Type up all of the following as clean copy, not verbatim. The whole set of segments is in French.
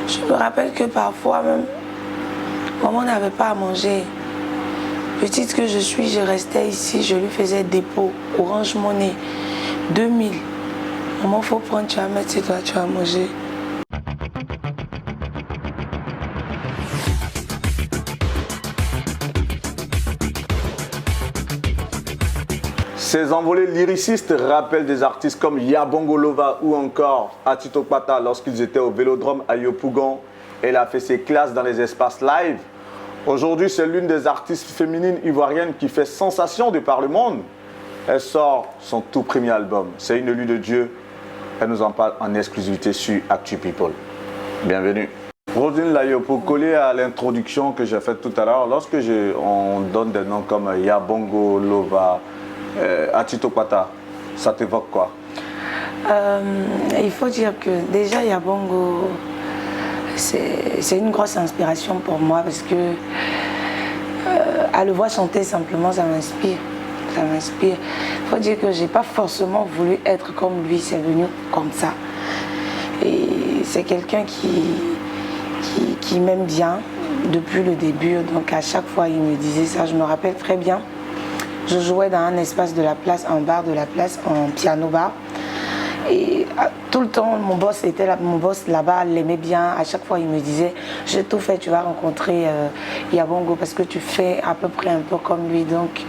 Je me rappelle que parfois même, maman n'avait pas à manger. Petite que je suis, je restais ici, je lui faisais dépôt, Orange Money, 2000. Maman, faut prendre, tu vas mettre, c'est toi, tu vas manger. Ces envolées lyricistes rappellent des artistes comme Yabongo Lova ou encore Atito Kpata lorsqu'ils étaient au Vélodrome à Yopougon. Elle a fait ses classes dans les espaces live. Aujourd'hui, c'est l'une des artistes féminines ivoiriennes qui fait sensation de par le monde. Elle sort son tout premier album. C'est une élue de Dieu. Elle nous en parle en exclusivité sur Actu People. Bienvenue. Roselyne Layo, pour coller à l'introduction que j'ai faite tout à l'heure, lorsque on donne des noms comme Yabongo Lova, Atito Kpata, ça t'évoque quoi? Il faut dire que déjà Yabongo, c'est une grosse inspiration pour moi parce que à le voir chanter simplement, ça m'inspire. Ça m'inspire. Il faut dire que j'ai pas forcément voulu être comme lui, c'est venu comme ça. Et c'est quelqu'un qui m'aime bien depuis le début, donc à chaque fois il me disait ça, je me rappelle très bien. Je jouais dans un espace de la place, un bar de la place, en piano bar. Et tout le temps, mon boss là-bas l'aimait bien. À chaque fois, il me disait, j'ai tout fait, tu vas rencontrer Yabongo parce que tu fais à peu près un peu comme lui. Donc,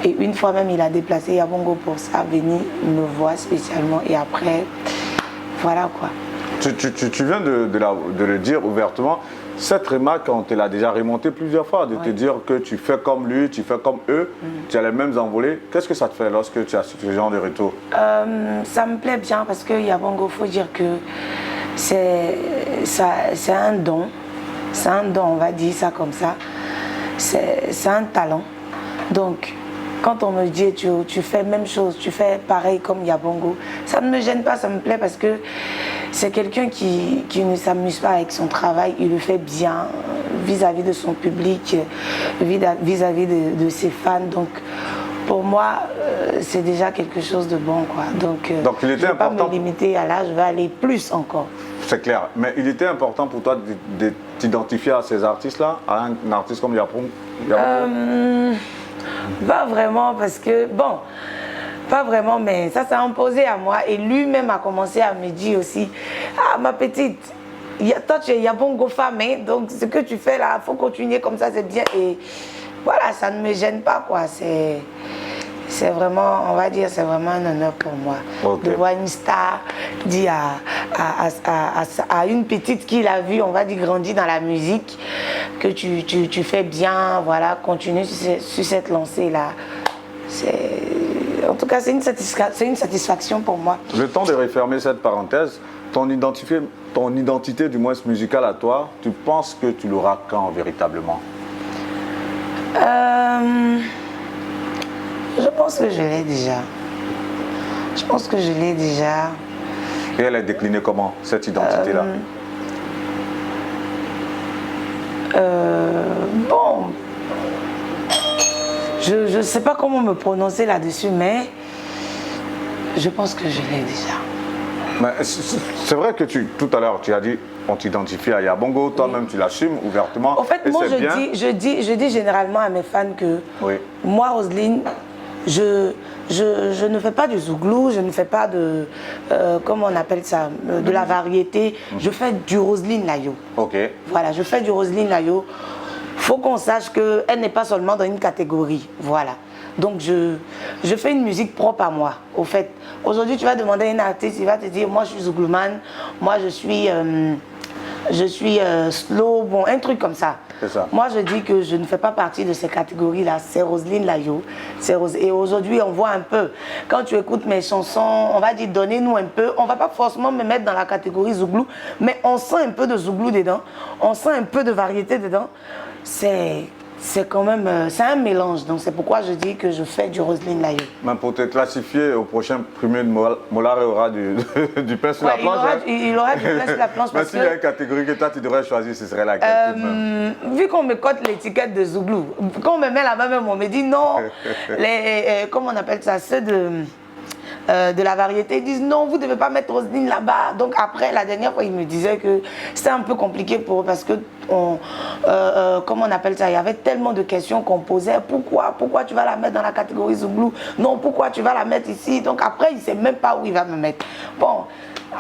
et une fois même, il a déplacé Yabongo pour ça, venir me voir spécialement. Et après, voilà quoi. Tu viens de le dire ouvertement. Cette remarque, on te l'a déjà remontée plusieurs fois, de te dire que tu fais comme lui, tu fais comme eux, tu as les mêmes envolées. Qu'est-ce que ça te fait lorsque tu as ce genre de retour? Ça me plaît bien parce que Yabongo, il faut dire que c'est un don. C'est un don, on va dire ça comme ça. C'est un talent. Donc, quand on me dit tu fais la même chose, tu fais pareil comme Yabongo, ça ne me gêne pas, ça me plaît parce que c'est quelqu'un qui ne s'amuse pas avec son travail, il le fait bien vis-à-vis de son public, vis-à-vis de ses fans. Donc pour moi, c'est déjà quelque chose de bon, quoi. Donc il était je ne vais pas important... me limiter à là, je vais aller plus encore. C'est clair, mais il était important pour toi de t'identifier à ces artistes-là, à un artiste comme Yabongo? Pas vraiment parce que, bon, pas vraiment, mais ça s'est imposé à moi et lui-même a commencé à me dire aussi, ah ma petite, toi tu es Yabongo femme, hein, donc ce que tu fais là, il faut continuer comme ça, c'est bien. Et voilà, ça ne me gêne pas quoi, c'est vraiment, on va dire, c'est vraiment un honneur pour moi de voir une star dire à une petite qui l'a vu, on va dire, grandir dans la musique, que tu fais bien, voilà, continue sur cette lancée-là. En tout cas, c'est une satisfaction pour moi. Le temps de refermer cette parenthèse, ton identité du moins musicale à toi, tu penses que tu l'auras quand véritablement? Je pense que je l'ai déjà. Je pense que je l'ai déjà. Et elle est déclinée comment, cette identité-là? Bon, je ne sais pas comment me prononcer là-dessus, mais je pense que je l'ai déjà. C'est vrai que tout à l'heure, tu as dit on t'identifie à Yabongo, toi-même tu l'assumes ouvertement. En fait, moi je dis généralement à mes fans que moi, Roselyne, je ne fais pas du zouglou, je ne fais pas de, comment on appelle ça, de la variété. Je fais du Roselyne Layo. Ok. Voilà, je fais du Roselyne Layo. Il faut qu'on sache qu'elle n'est pas seulement dans une catégorie. Voilà. Donc je fais une musique propre à moi. Au fait, aujourd'hui tu vas demander à un artiste, il va te dire, moi je suis zouglouman, moi je suis slow, bon, un truc comme ça. Ça. Moi, je dis que je ne fais pas partie de ces catégories-là. C'est Roselyne Layo. Et aujourd'hui, on voit un peu. Quand tu écoutes mes chansons, on va dire donnez-nous un peu. On ne va pas forcément me mettre dans la catégorie zouglou, mais on sent un peu de zouglou dedans. On sent un peu de variété dedans. C'est quand même, c'est un mélange. Donc c'est pourquoi je dis que je fais du Roselyne Layo. Même pour te classifier au prochain premier de Mollard, il aura du pain sur la planche. Il aura du pain sur la planche. Mais s'il y a une catégorie que toi tu devrais choisir, ce serait laquelle tout de même? Vu qu'on me cote l'étiquette de zouglou, quand on me met là-bas même, on me dit non, comment on appelle ça, ceux de de la variété, ils disent non, vous ne devez pas mettre Roselyne là-bas. Donc après, la dernière fois, ils me disaient que c'était un peu compliqué pour eux parce que, comment on appelle ça, il y avait tellement de questions qu'on posait. Pourquoi tu vas la mettre dans la catégorie Zouglou? Non, pourquoi tu vas la mettre ici? Donc après, il ne sait même pas où il va me mettre. Bon,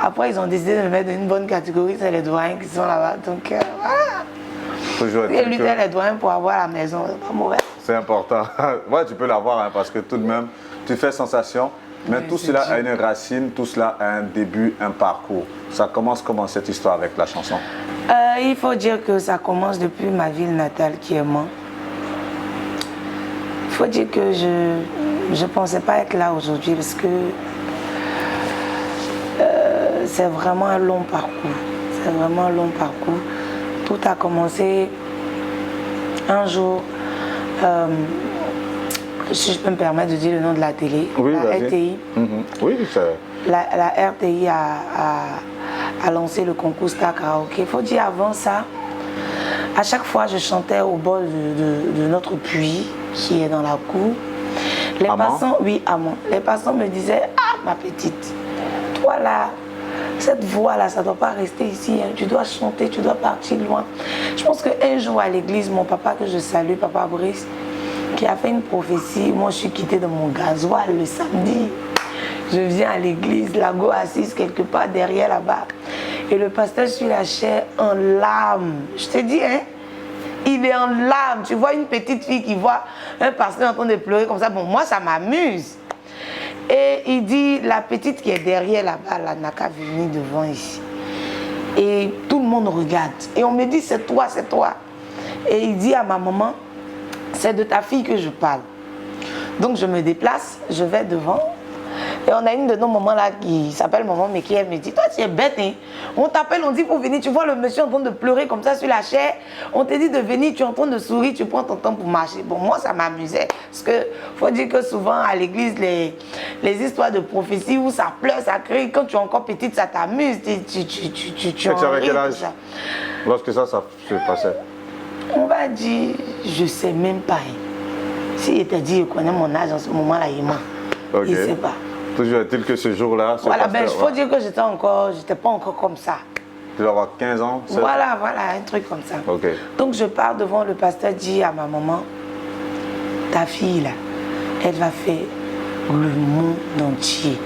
après, ils ont décidé de me mettre dans une bonne catégorie, c'est les doyens qui sont là-bas. Donc voilà. Et lui, les doyens pour avoir la maison, c'est pas mauvais. C'est important. Ouais, tu peux l'avoir hein, parce que tout de même, tu fais sensation. Mais tout cela a une racine, tout cela a un début, un parcours. Ça commence comment cette histoire avec la chanson? Il faut dire que ça commence depuis ma ville natale qui est Mans. Il faut dire que je ne pensais pas être là aujourd'hui parce que c'est vraiment un long parcours. C'est vraiment un long parcours. Tout a commencé un jour, si je peux me permettre de dire le nom de la télé, oui, la RTI. Oui, la RTI a lancé le concours Star Karaoké. Il faut dire avant ça, à chaque fois je chantais au bord de notre puits qui est dans la cour. Les passants, oui, à Mans. Les passants me disaient, ah ma petite, toi là, cette voix-là, ça ne doit pas rester ici. Hein. Tu dois chanter, tu dois partir loin. Je pense qu'un jour à l'église, mon papa que je salue, papa Brice, qui a fait une prophétie. Moi, je suis quittée de mon gasoil le samedi. Je viens à l'église, la go assise quelque part derrière là-bas. Et le pasteur sur la chair en larmes. Je te dis, hein, il est en larmes. Tu vois une petite fille qui voit un pasteur en train de pleurer comme ça. Bon, moi, ça m'amuse. Et il dit, la petite qui est derrière là-bas, là, n'a qu'à venir devant ici. Et tout le monde regarde. Et on me dit, c'est toi, c'est toi. Et il dit à ma maman, c'est de ta fille que je parle. Donc je me déplace, je vais devant. Et on a une de nos mamans là qui s'appelle maman, mais qui elle me dit, toi tu es bête, hein? On t'appelle, on dit pour venir, tu vois le monsieur en train de pleurer comme ça sur la chair. On te dit de venir, tu es en train de sourire, tu prends ton temps pour marcher. Bon, moi ça m'amusait. Parce que faut dire que souvent à l'église, les histoires de prophétie où ça pleure, ça crie, quand tu es encore petite, ça t'amuse. Tu avais quel âge lorsque ça se passait? On va dire, je ne sais même pas. S'il était dit, je connais mon âge en ce moment-là, il ment. Okay. Il ne sait pas. Toujours est-il que ce jour-là... Voilà, ben, il faut dire que j'étais pas encore comme ça. Tu dois avoir 15 ans? Voilà, un truc comme ça. Okay. Donc je pars devant le pasteur, dit à ma maman, ta fille là, elle va faire le monde entier.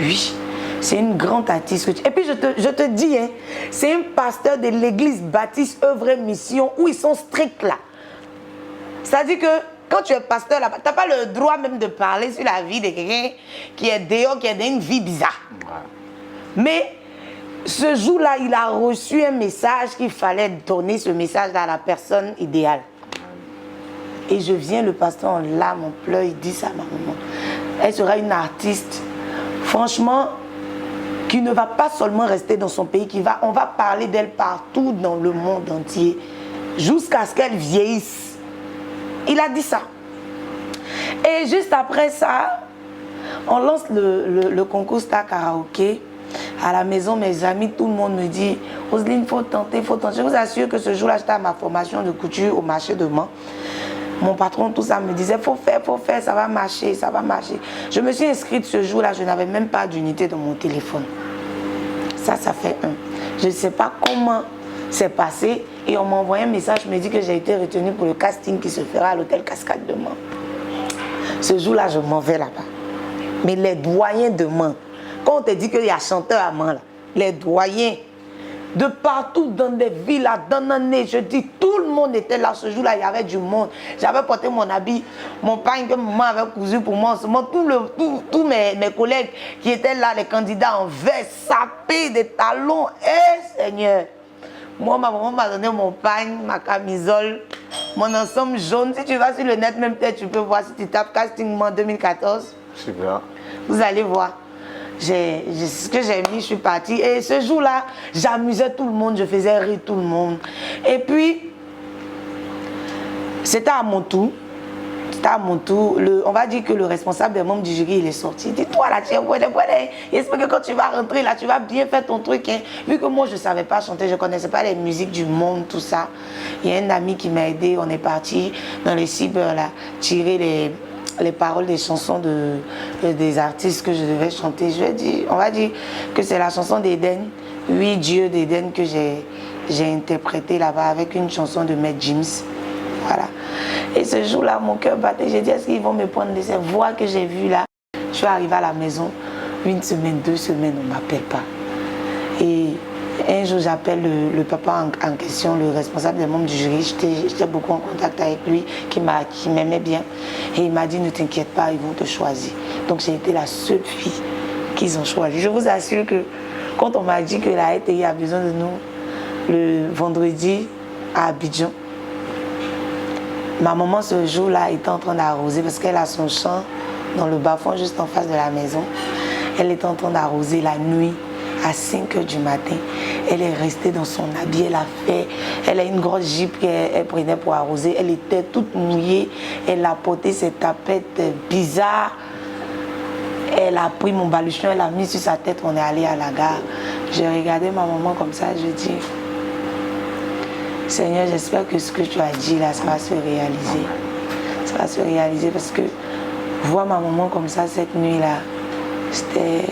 Oui. C'est une grande artiste. Et puis je te dis, hein, c'est un pasteur de l'église baptiste œuvre et mission où ils sont stricts là. C'est-à-dire que quand tu es pasteur là-bas, tu n'as pas le droit même de parler sur la vie de quelqu'un qui est dehors, qui a une vie bizarre. Ouais. Mais ce jour-là, il a reçu un message qu'il fallait donner ce message à la personne idéale. Et je viens, le pasteur en larmes, en pleurs, il dit ça à ma maman. Elle sera une artiste. Franchement, qui ne va pas seulement rester dans son pays, on va parler d'elle partout dans le monde entier, jusqu'à ce qu'elle vieillisse. Il a dit ça. Et juste après ça, on lance le concours Star Karaoké. À la maison, mes amis, tout le monde me dit, Roselyne, il faut tenter, il faut tenter. Je vous assure que ce jour-là, j'étais à ma formation de couture au marché de Mans. Mon patron, tout ça, me disait, faut faire, ça va marcher, ça va marcher. Je me suis inscrite ce jour-là, je n'avais même pas d'unité dans mon téléphone. Ça fait un. Je ne sais pas comment c'est passé et on m'a envoyé un message, me dit que j'ai été retenue pour le casting qui se fera à l'hôtel Cascade de Mans. Ce jour-là, je m'en vais là-bas. Mais les doyens de Mans, quand on te dit qu'il y a chanteur à Mans, là, les doyens, de partout dans des villes, dans l'année, je dis, tout le monde était là. Ce jour-là, il y avait du monde. J'avais porté mon habit, mon pain que maman avait cousu pour moi. Tous mes collègues qui étaient là, les candidats en veste, sapés, des talons. Eh Seigneur! Moi, ma maman m'a donné mon pain, ma camisole, mon ensemble jaune. Si tu vas sur le net, même peut-être tu peux voir si tu tapes Casting Mans 2014. Super. Vous allez voir. Ce que j'ai mis, je suis partie. Et ce jour-là, j'amusais tout le monde, je faisais rire tout le monde. Et puis, c'était à mon tour. On va dire que le responsable des membres du jury, il est sorti. Il dit, toi là, tu es bon. J'espère que quand tu vas rentrer là, tu vas bien faire ton truc. Hein. Vu que moi, je ne savais pas chanter, je ne connaissais pas les musiques du monde, tout ça. Il y a un ami qui m'a aidé. On est parti dans les cyber là, tirer les paroles des chansons des artistes que je devais chanter. On va dire que c'est la chanson d'Éden, 8 dieux d'Éden que j'ai interprété là-bas avec une chanson de Maître Gims. Voilà. Et ce jour-là, mon cœur battait. J'ai dit, est-ce qu'ils vont me prendre de ces voix que j'ai vues là? Je suis arrivée à la maison, 1 semaine, 2 semaines, on ne m'appelle pas. Et un jour, j'appelle le papa en question, le responsable des membres du jury. J'étais beaucoup en contact avec lui, qui m'aimait bien. Et il m'a dit, ne t'inquiète pas, ils vont te choisir. Donc j'ai été la seule fille qu'ils ont choisie. Je vous assure que quand on m'a dit que la RTI a besoin de nous le vendredi à Abidjan, ma maman ce jour-là était en train d'arroser parce qu'elle a son champ dans le bas-fond juste en face de la maison. Elle était en train d'arroser la nuit à 5 h du matin. Elle est restée dans son habit, elle a une grosse jupe qu'elle prenait pour arroser. Elle était toute mouillée, elle a porté ses tapettes bizarres. Elle a pris mon baluchon, elle a mis sur sa tête, on est allé à la gare. J'ai regardé ma maman comme ça, je dis, Seigneur, j'espère que ce que tu as dit là, ça va se réaliser. Ça va se réaliser parce que voir ma maman comme ça cette nuit-là, c'était...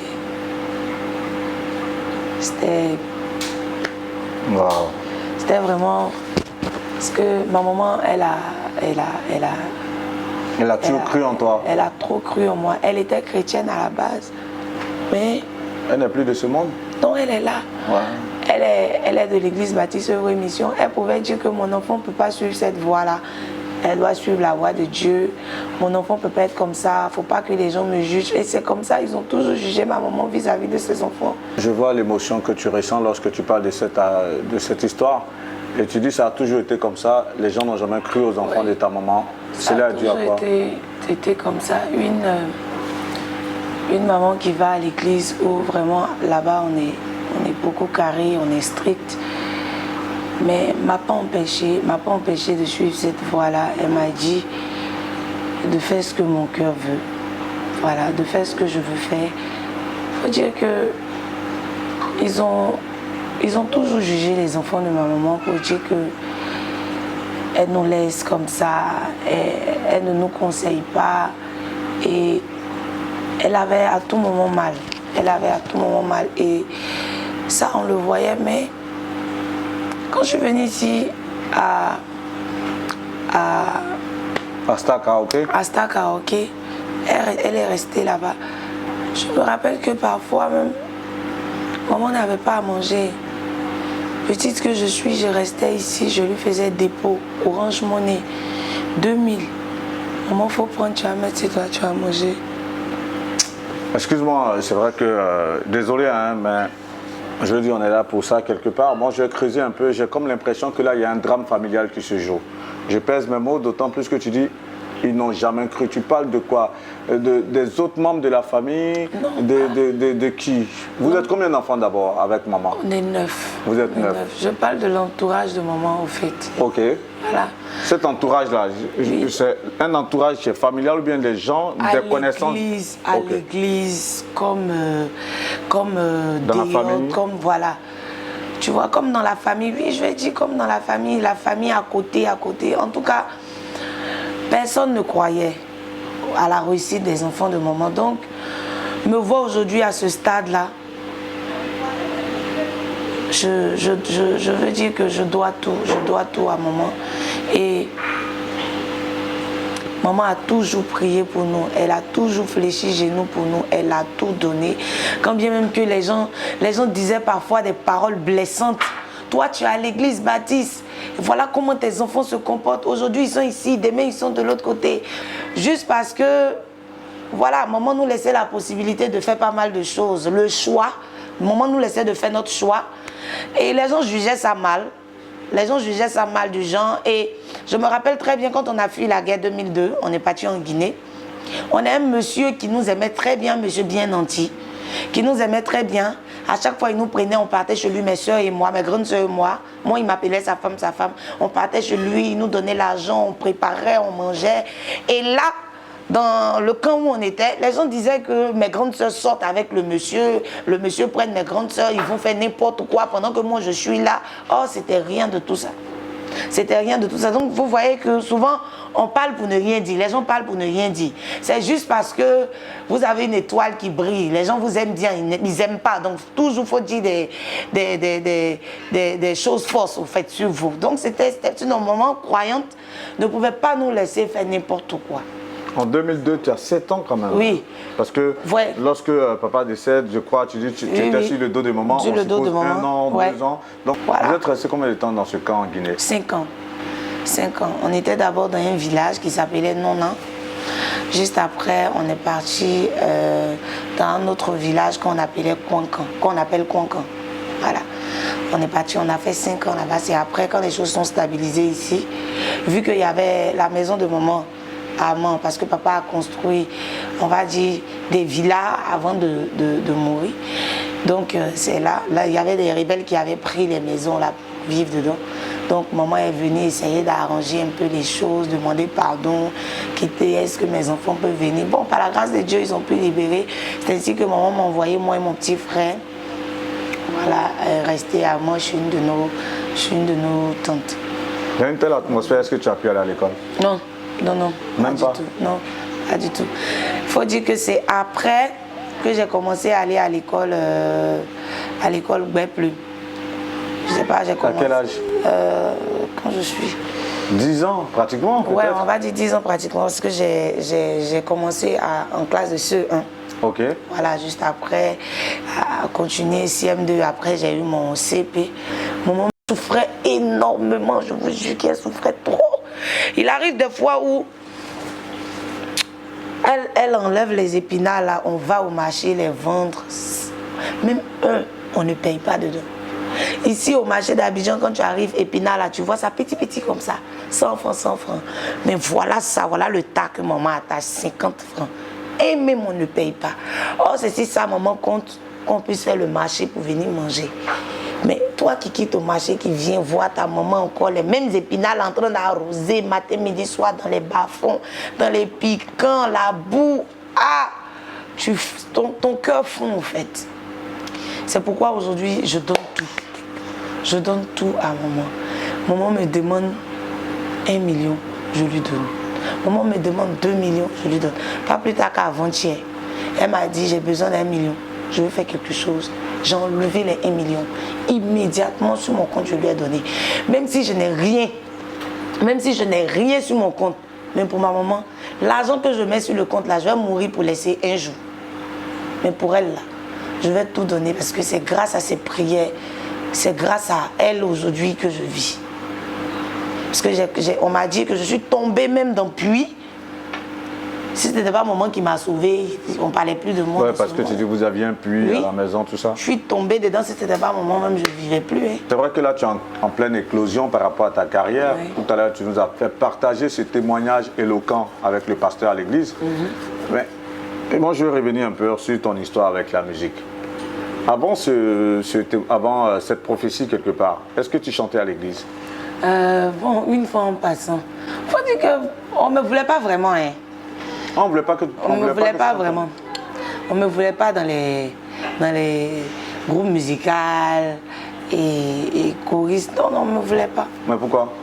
Wow. C'était vraiment... Parce que ma maman, elle a toujours cru en toi. Elle a trop cru en moi. Elle était chrétienne à la base. Mais... Elle n'est plus de ce monde? Non, elle est là. Ouais. Elle est de l'église baptiste Œuvre et Mission. Elle pouvait dire que mon enfant ne peut pas suivre cette voie-là. Elle doit suivre la voie de Dieu. Mon enfant ne peut pas être comme ça. Il ne faut pas que les gens me jugent. Et c'est comme ça, ils ont toujours jugé ma maman vis-à-vis de ses enfants. Je vois l'émotion que tu ressens lorsque tu parles de cette histoire. Et tu dis que ça a toujours été comme ça. Les gens n'ont jamais cru aux enfants de ta maman. Cela a dû à quoi? C'était comme ça. Une maman qui va à l'église où vraiment là-bas on est beaucoup carré, on est strict. Mais m'a pas empêché de suivre cette voie-là. Elle m'a dit de faire ce que mon cœur veut. Voilà, de faire ce que je veux faire. Il faut dire que ils ont toujours jugé les enfants de ma maman pour dire que elle nous laisse comme ça, elle ne nous conseille pas. Et elle avait à tout moment mal. Elle avait à tout moment mal. Et ça, on le voyait, mais quand je suis venue ici à Star Karaoke, elle est restée là-bas. Je me rappelle que parfois même, maman n'avait pas à manger. Petite que je suis, je restais ici, je lui faisais dépôt, Orange Money, 2000. Maman, il faut prendre, tu vas mettre, c'est toi, tu vas manger. Excuse-moi, c'est vrai que, désolé, hein, mais je veux dire, on est là pour ça quelque part. Moi, je vais creuser un peu, j'ai comme l'impression que là, il y a un drame familial qui se joue. Je pèse mes mots, d'autant plus que tu dis, ils n'ont jamais cru. Tu parles de quoi? Des autres membres de la famille? Non, de qui? Vous êtes combien d'enfants d'abord avec maman? On est 9. Vous êtes 9. Je parle de l'entourage de maman, au fait. Ok. Voilà. Cet entourage-là, oui. C'est un entourage familial ou bien des gens, des connaissances? À l'église, comme dans la famille? Comme voilà. Tu vois, comme dans la famille, oui, je vais dire comme dans la famille à côté. En tout cas, personne ne croyait à la réussite des enfants de maman. Donc, me voir aujourd'hui à ce stade-là, je veux dire que je dois tout à maman. Et maman a toujours prié pour nous, elle a toujours fléchi genoux pour nous, elle a tout donné. Quand bien même que les gens disaient parfois des paroles blessantes. Toi, tu es à l'église baptiste. Voilà comment tes enfants se comportent. Aujourd'hui, ils sont ici, demain, ils sont de l'autre côté. Juste parce que, voilà, maman nous laissait la possibilité de faire pas mal de choses. Le choix, maman nous laissait de faire notre choix. Et les gens jugeaient ça mal. Les gens jugeaient ça mal du genre. Et je me rappelle très bien quand on a fui la guerre 2002, on est parti en Guinée. On a un monsieur qui nous aimait très bien, monsieur bien nanti, qui nous aimait très bien. À chaque fois, il nous prenait, on partait chez lui, mes soeurs et moi, mes grandes soeurs et moi. Moi, il m'appelait sa femme. On partait chez lui, il nous donnait l'argent, on préparait, on mangeait. Et là, dans le camp où on était, les gens disaient que mes grandes soeurs sortent avec le monsieur prenne mes grandes soeurs, ils vont faire n'importe quoi pendant que moi je suis là. Oh, c'était rien de tout ça. C'était rien de tout ça. Donc vous voyez que souvent on parle pour ne rien dire. Les gens parlent pour ne rien dire. C'est juste parce que vous avez une étoile qui brille. Les gens vous aiment bien, ils n'aiment pas. Donc toujours faut dire des choses fausses au fait sur vous. Donc c'était une maman croyante, ne pouvait pas nous laisser faire n'importe quoi. En 2002, tu as 7 ans quand même. Oui. Parce que lorsque papa décède, je crois, tu dis tu étais sur le dos de maman, sur le dos de maman. 1 an, 2 ans. Donc voilà. Vous êtes resté combien de temps dans ce camp en Guinée? 5 ans. 5 ans. On était d'abord dans un village qui s'appelait Nona. Juste après, on est parti dans un autre village qu'on appelle Kouankan. Voilà. On est parti, on a fait 5 ans là-bas. C'est après, quand les choses sont stabilisées ici, vu qu'il y avait la maison de maman à Mans, parce que papa a construit, on va dire, des villas avant de mourir. Donc c'est là, il y avait des rebelles qui avaient pris les maisons là pour vivre dedans. Donc maman est venue essayer d'arranger un peu les choses, demander pardon, quitter, est-ce que mes enfants peuvent venir. Bon, par la grâce de Dieu, ils ont pu libérer. C'est ainsi que maman m'a envoyé, moi et mon petit frère, voilà, rester à moi, je suis une de nos tantes. Il y a une telle atmosphère, est-ce que tu as pu aller à l'école? Non, Même pas du tout. Non, pas du tout. Il faut dire que c'est après que j'ai commencé à aller à l'école Guépleu. Je sais pas, j'ai commencé. À quel âge? Quand je suis. 10 ans, pratiquement? Ouais, on va dire 10 ans pratiquement, parce que j'ai commencé en classe de CE1. Ok. Voilà, juste après, à continuer CM2, après j'ai eu mon CP. Maman souffrait énormément, je vous jure qu'elle souffrait trop. Il arrive des fois où elle enlève les épinards, là, on va au marché les vendre. Même on ne paye pas dedans. Ici au marché d'Abidjan, quand tu arrives, épinards là, tu vois ça petit comme ça, 100 francs, 100 francs. Mais voilà ça, voilà le tas que maman attache, 50 francs. Et même on ne paye pas. Oh, c'est si ça, maman compte qu'on puisse faire le marché pour venir manger. Mais toi qui quittes au marché, qui viens voir ta maman encore les mêmes épinards en train d'arroser matin, midi, soir dans les bas-fonds, dans les piquants, la boue. Ah, ton cœur fond en fait. C'est pourquoi aujourd'hui je donne tout. Je donne tout à maman. Maman me demande 1 million, je lui donne. Maman me demande 2 millions, je lui donne. Pas plus tard qu'avant-hier, elle m'a dit j'ai besoin d'1 million, je veux faire quelque chose. J'ai enlevé les 1 million. Immédiatement sur mon compte, je lui ai donné. Même si je n'ai rien sur mon compte, même pour ma maman, l'argent que je mets sur le compte là, je vais mourir pour laisser un jour. Mais pour elle là, je vais tout donner parce que c'est grâce à ses prières, c'est grâce à elle aujourd'hui que je vis. Parce que on m'a dit que je suis tombée même dans le puits. Si ce n'était pas maman qui m'a sauvée, on ne parlait plus de moi. Oui, parce que tu dis que vous aviez un puits à la maison, tout ça. Je suis tombée dedans, si ce n'était pas maman, même je ne vivais plus. Hein. C'est vrai que là, tu es en pleine éclosion par rapport à ta carrière. Oui. Tout à l'heure, tu nous as fait partager ce témoignage éloquent avec le pasteur à l'église. Mais moi, je vais revenir un peu sur ton histoire avec la musique. Avant cette prophétie quelque part, est-ce que tu chantais à l'église? Bon, une fois en passant. Il faut dire qu'on ne me voulait pas vraiment. Hein. On ne voulait pas que on ne me voulait pas vraiment. On ne me voulait pas dans les groupes musicaux et choristes. Non, on ne me voulait pas. Mais pourquoi?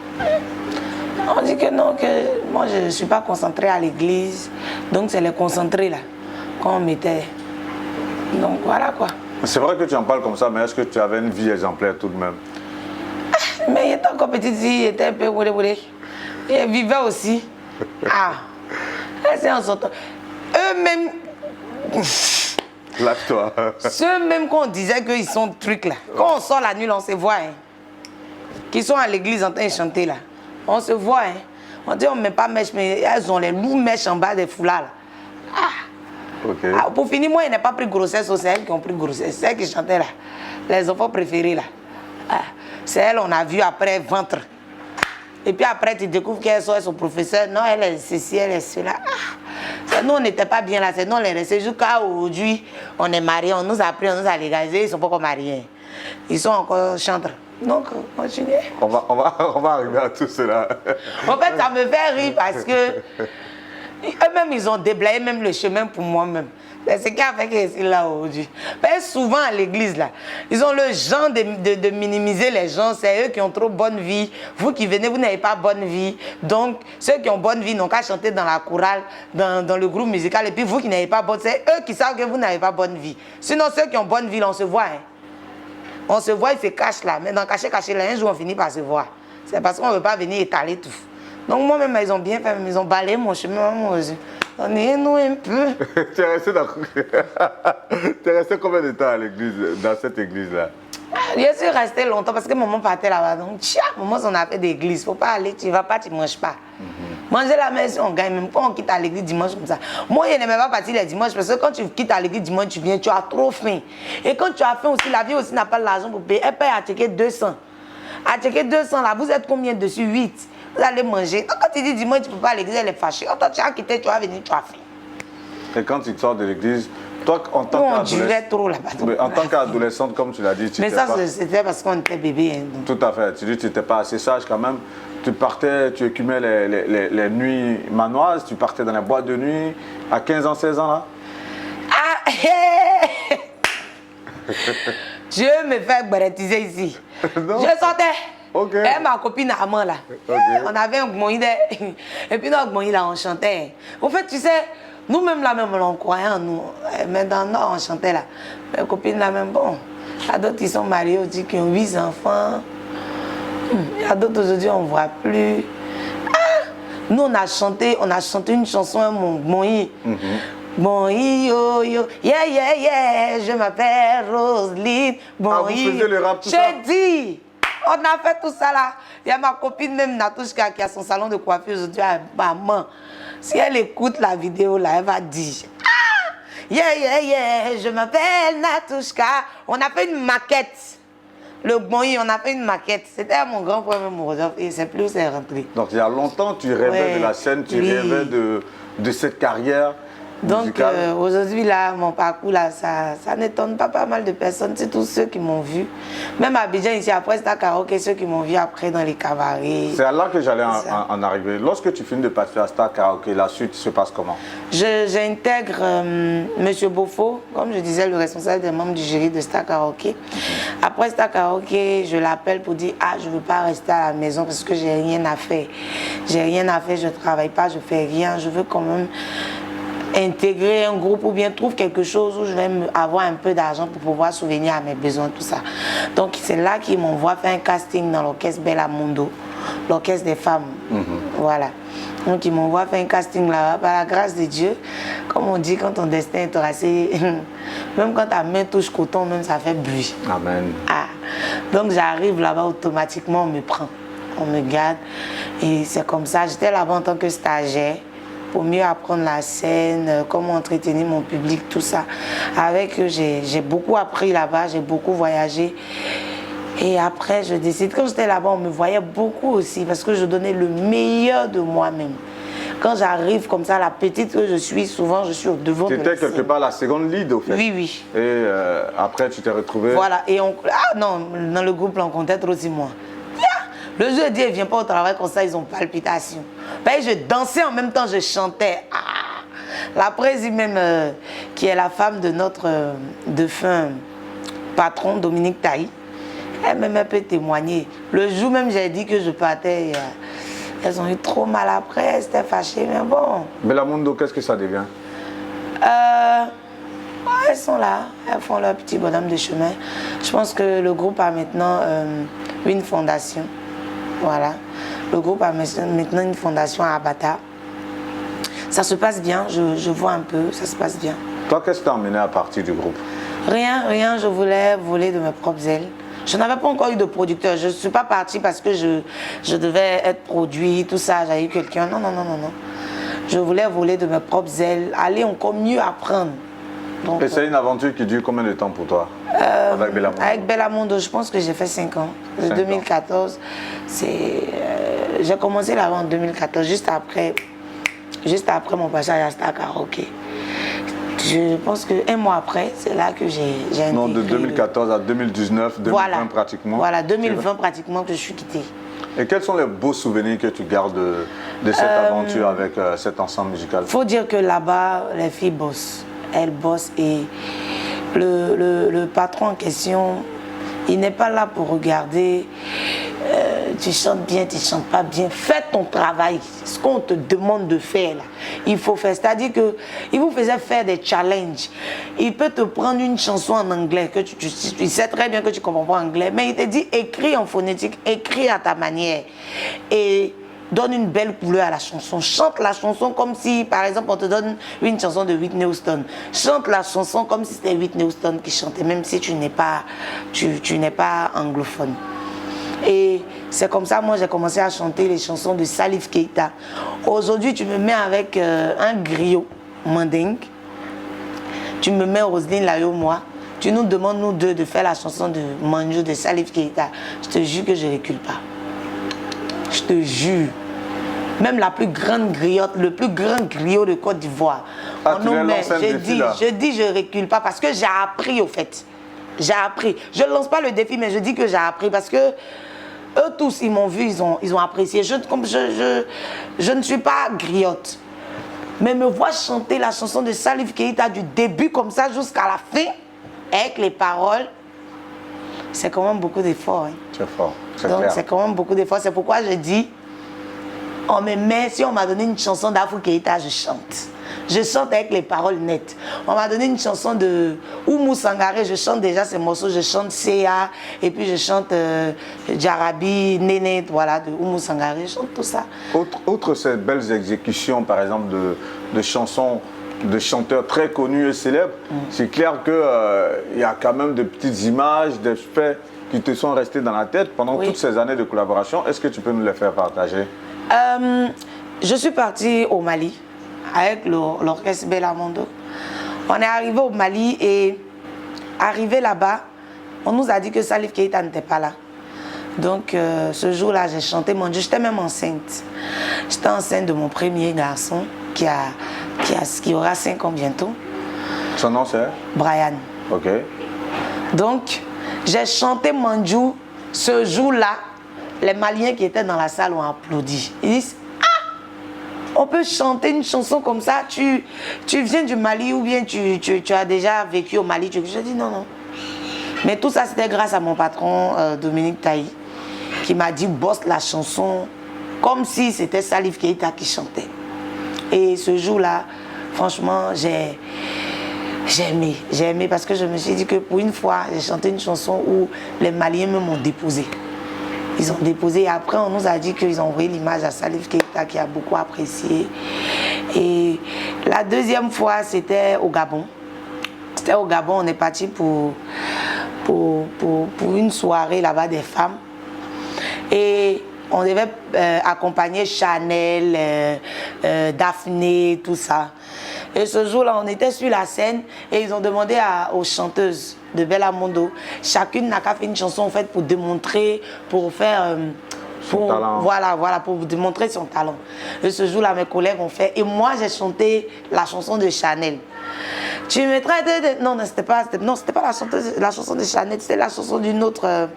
On dit que non, que moi je ne suis pas concentrée à l'église. Donc c'est les concentrés là qu'on mettait. Donc voilà quoi. C'est vrai que tu en parles comme ça, mais est-ce que tu avais une vie exemplaire tout de même? Mais il était encore petite fille, il était un peu woulé. Et elle vivait aussi. Ah, c'est en sortant. Eux-mêmes. Lâche-toi. Ceux-mêmes qu'on disait qu'ils sont trucs là. Quand on sort la nuit, on se voit. Hein. Qu'ils sont à l'église en train de chanter là. On se voit. Hein. On dit on ne met pas mèche, mais elles ont les loups mèches en bas des foulards là. Ah. Okay. Ah, pour finir, moi, ils n'ont pas pris grossesse, c'est elles qui ont pris grossesse. C'est elles qui chantaient là. Les enfants préférés là. Ah. C'est elle, on a vu après ventre. Et puis après, tu découvres qu'elle est son professeur. Non, elle est ceci, elle est cela. Ah. Nous, on n'était pas bien là. C'est nous, on est restés jusqu'à aujourd'hui. On est mariés, on nous a pris, on nous a légalisés. Ils ne sont pas encore mariés. Ils sont encore chantres. Donc, continuez. On va arriver à tout cela. En fait, ça me fait rire parce que Eux-mêmes, ils ont déblayé même le chemin pour moi-même. C'est ce qui a fait que je suis là aujourd'hui. Parce que souvent à l'église, là, ils ont le genre de minimiser les gens. C'est eux qui ont trop bonne vie. Vous qui venez, vous n'avez pas bonne vie. Donc, ceux qui ont bonne vie n'ont qu'à chanter dans la chorale, dans le groupe musical. Et puis vous qui n'avez pas bonne vie, c'est eux qui savent que vous n'avez pas bonne vie. Sinon, ceux qui ont bonne vie, là, on se voit. Hein. On se voit, ils se cachent là. Mais dans cacher, là, un jour, on finit par se voir. C'est parce qu'on ne veut pas venir étaler tout. Donc, moi-même, ils ont bien fait. Ils ont balayé mon chemin. On est nous un peu. Tu es resté dans... Tu es resté combien de temps à l'église, dans cette église-là? Je suis restée longtemps parce que maman partait là-bas. Donc, tiens, maman, on a fait d'église. Il ne faut pas aller, tu ne vas pas, tu ne manges pas. Manger la maison, on gagne. Même pas on quitte à l'église dimanche comme ça. Moi, je n'aimais pas partir les dimanches parce que quand tu quittes à l'église dimanche, tu viens, tu as trop faim. Et quand tu as faim aussi, la vie aussi n'a pas l'argent pour payer. Elle paye à checker 200. À checker 200, là, vous êtes combien dessus? 8. Vous allez manger. Donc, quand tu dis dimanche, tu ne peux pas à l'église, elle est fâchée. Quand tu as quitté, tu vas venir, tu as faim. Et quand tu sors de l'église, toi, en tant qu'adolescente, comme tu l'as dit, tu mais ça, c'était parce qu'on était bébé. Hein, tout à fait. Tu dis que tu n'étais pas assez sage quand même. Tu partais, tu écumais les nuits manoises, tu partais dans les boîtes de nuit à 15 ans, 16 ans là? Ah, Dieu me fait brétiser ici. Non. Je sortais. Okay. Et ma copine Amand là. Okay. On avait un gmoïde. Et puis notre gmoïde là, on chantait. En fait, tu sais, nous-mêmes là même, on croyait en nous. Mais dans le Nord, on chantait là. Mes copines là même, bon. Il y a d'autres qui sont mariés aussi, qui ont 8 enfants. Il y a d'autres aujourd'hui, on ne voit plus. Ah! Nous, on a chanté une chanson, mon i. Bon, yo, yo, yeah, yeah, yeah, je m'appelle Roselyne. Bon, vous faisiez le rap tout ça? J'ai dit, on a fait tout ça là. Il y a ma copine même, Natouchka, qui a son salon de coiffure aujourd'hui à maman. Si elle écoute la vidéo là, elle va dire, ah, yeah, yeah, yeah, je m'appelle Natouchka. On a fait une maquette. Le Gmoï, on a fait une maquette. C'était mon grand frère, mon Rodolphe, et c'est plus où c'est rentré. Donc il y a longtemps, tu rêvais de la scène, tu rêvais de cette carrière. Donc aujourd'hui, là, mon parcours, là, ça n'étonne pas mal de personnes. C'est tous ceux qui m'ont vu. Même à Abidjan, ici, après Star Karaoke, ceux qui m'ont vu après dans les cabarets. C'est là que j'allais en arriver. Lorsque tu finis de passer à Star Karaoke, la suite se passe comment? J'intègre M. Bofo, comme je disais, le responsable des membres du jury de Star Karaoke. Après Star Karaoke, je l'appelle pour dire, ah, je ne veux pas rester à la maison parce que j'ai rien à faire. J'ai rien à faire, je ne travaille pas, je ne fais rien. Je veux quand même intégrer un groupe ou bien trouve quelque chose où je vais avoir un peu d'argent pour pouvoir souvenir à mes besoins, tout ça. Donc c'est là qu'ils m'envoient faire un casting dans l'orchestre Bellamundo, l'orchestre des femmes. Voilà. Donc ils m'envoient faire un casting là-bas, par la grâce de Dieu. Comme on dit, quand ton destin est tracé, même quand ta main touche coton, même ça fait bruit. Amen. Ah. Donc j'arrive là-bas, automatiquement on me prend, on me garde. Et c'est comme ça, j'étais là-bas en tant que stagiaire, pour mieux apprendre la scène, comment entretenir mon public, tout ça. Avec eux, j'ai beaucoup appris là-bas, j'ai beaucoup voyagé. Et après, je décide, quand j'étais là-bas, on me voyait beaucoup aussi, parce que je donnais le meilleur de moi-même. Quand j'arrive comme ça, la petite que je suis, souvent, je suis au devant de la scène. Tu étais quelque part la seconde lead, au fait? Oui, oui. Et après, tu t'es retrouvée... Voilà, et ah non, dans le groupe, là, on comptait trop 6 mois. Le jeudi, ils ne viennent pas au travail comme ça, ils ont palpitations. Ben, je dansais en même temps, je chantais. Ah. La présidente même, qui est la femme de notre défunt patron, Dominique Taï, elle peut témoigner. Le jour même, j'ai dit que je partais. Elles ont eu trop mal après, c'était fâché, mais bon. Bellamundo, qu'est-ce que ça devient? Elles sont là, elles font leur petit bonhomme de chemin. Je pense que le groupe a maintenant une fondation. Voilà. Le groupe a maintenant une fondation à Abata. Ça se passe bien, je vois un peu, ça se passe bien. Toi, qu'est-ce qui t'a emmené à partir du groupe? Rien, je voulais voler de mes propres ailes. Je n'avais pas encore eu de producteur, je ne suis pas partie parce que je devais être produit, tout ça, j'avais eu quelqu'un. Non. Je voulais voler de mes propres ailes, aller encore mieux apprendre. Donc, et c'est une aventure qui dure combien de temps pour toi avec Bellamundo? Avec Bellamundo, je pense que j'ai fait 5 ans. De 2014, j'ai commencé là en 2014, juste après mon passage à Star Karaoke. Je pense qu'un mois après, c'est là que j'ai intégré. Non, de 2014 à 2019, 2020 pratiquement. Voilà, 2020 pratiquement que je suis quittée. Et quels sont les beaux souvenirs que tu gardes de cette aventure avec cet ensemble musical? Il faut dire que là-bas, les filles bossent. Elles bossent et le patron en question, il n'est pas là pour regarder tu chantes bien, tu chantes pas bien. Fais ton travail, ce qu'on te demande de faire là. Il faut faire, c'est-à-dire qu'il vous faisait faire des challenges. Il peut te prendre une chanson en anglais, que tu sais très bien que tu ne comprends pas anglais, mais il te dit écris en phonétique, écris à ta manière. Et donne une belle couleur à la chanson. Chante la chanson comme si, par exemple, on te donne une chanson de Whitney Houston. Chante la chanson comme si c'était Whitney Houston qui chantait, même si tu n'es pas anglophone. Et c'est comme ça, moi, j'ai commencé à chanter les chansons de Salif Keita. Aujourd'hui, tu me mets avec un griot mandingue. Tu me mets Roselyne Layo, moi. Tu nous demandes, nous deux, de faire la chanson de Manjou de Salif Keita. Je te jure que je ne recule pas. Je te jure. Même la plus grande griotte, le plus grand griot de Côte d'Ivoire. Je dis, je ne recule pas parce que j'ai appris au fait. J'ai appris. Je ne lance pas le défi, mais je dis que j'ai appris parce que eux tous, ils m'ont vu, ils ont apprécié. Je ne suis pas griotte. Mais me voir chanter la chanson de Salif Keita du début comme ça jusqu'à la fin, avec les paroles, c'est quand même beaucoup d'efforts. Hein. C'est fort, c'est donc clair. c'est quand même beaucoup d'efforts. C'est pourquoi je dis, on me met, si on m'a donné une chanson d'Afou Keita, je chante. Je chante avec les paroles nettes. On m'a donné une chanson de Oumou Sangaré, je chante déjà ces morceaux, je chante Seya, et puis je chante Djarabi, Néné, voilà, de Oumou Sangaré, je chante tout ça. Outre ces belles exécutions, par exemple, de chansons de chanteurs très connus et célèbres, c'est clair qu'il y a quand même de petites images, des faits qui te sont restés dans la tête pendant toutes ces années de collaboration. Est-ce que tu peux nous les faire partager? Je suis partie au Mali avec l'orchestre Belamondo. On est arrivé au Mali et arrivé là-bas, on nous a dit que Salif Keita n'était pas là. Donc ce jour-là, j'ai chanté mon Dieu. J'étais même enceinte. J'étais enceinte de mon premier garçon qui aura 5 ans bientôt. Son nom c'est? Brian. Ok. Donc j'ai chanté Mandjou. Ce jour-là, les Maliens qui étaient dans la salle ont applaudi. Ils disent on peut chanter une chanson comme ça, tu viens du Mali ou bien tu as déjà vécu au Mali. Je dis non. Mais tout ça, c'était grâce à mon patron Dominique Taï, qui m'a dit bosse la chanson comme si c'était Salif Keita qui chantait. Et ce jour-là, franchement, j'ai aimé parce que je me suis dit que pour une fois, j'ai chanté une chanson où les Maliens me m'ont déposé. Ils ont déposé et après on nous a dit qu'ils ont envoyé l'image à Salif Keita qui a beaucoup apprécié. Et la deuxième fois c'était au Gabon. C'était au Gabon, on est parti pour une soirée là-bas des femmes. Et on devait accompagner Chanel, Daphné, tout ça. Et ce jour-là, on était sur la scène et ils ont demandé aux chanteuses de Belamondo, chacune n'a qu'à faire une chanson en fait pour démontrer, pour faire... son talent. Voilà, pour démontrer son talent. Et ce jour-là, mes collègues ont fait. Et moi, j'ai chanté la chanson de Chanel. Tu me traites de... Non, c'était pas la chanson de Chanel, c'était la chanson d'une autre artiste.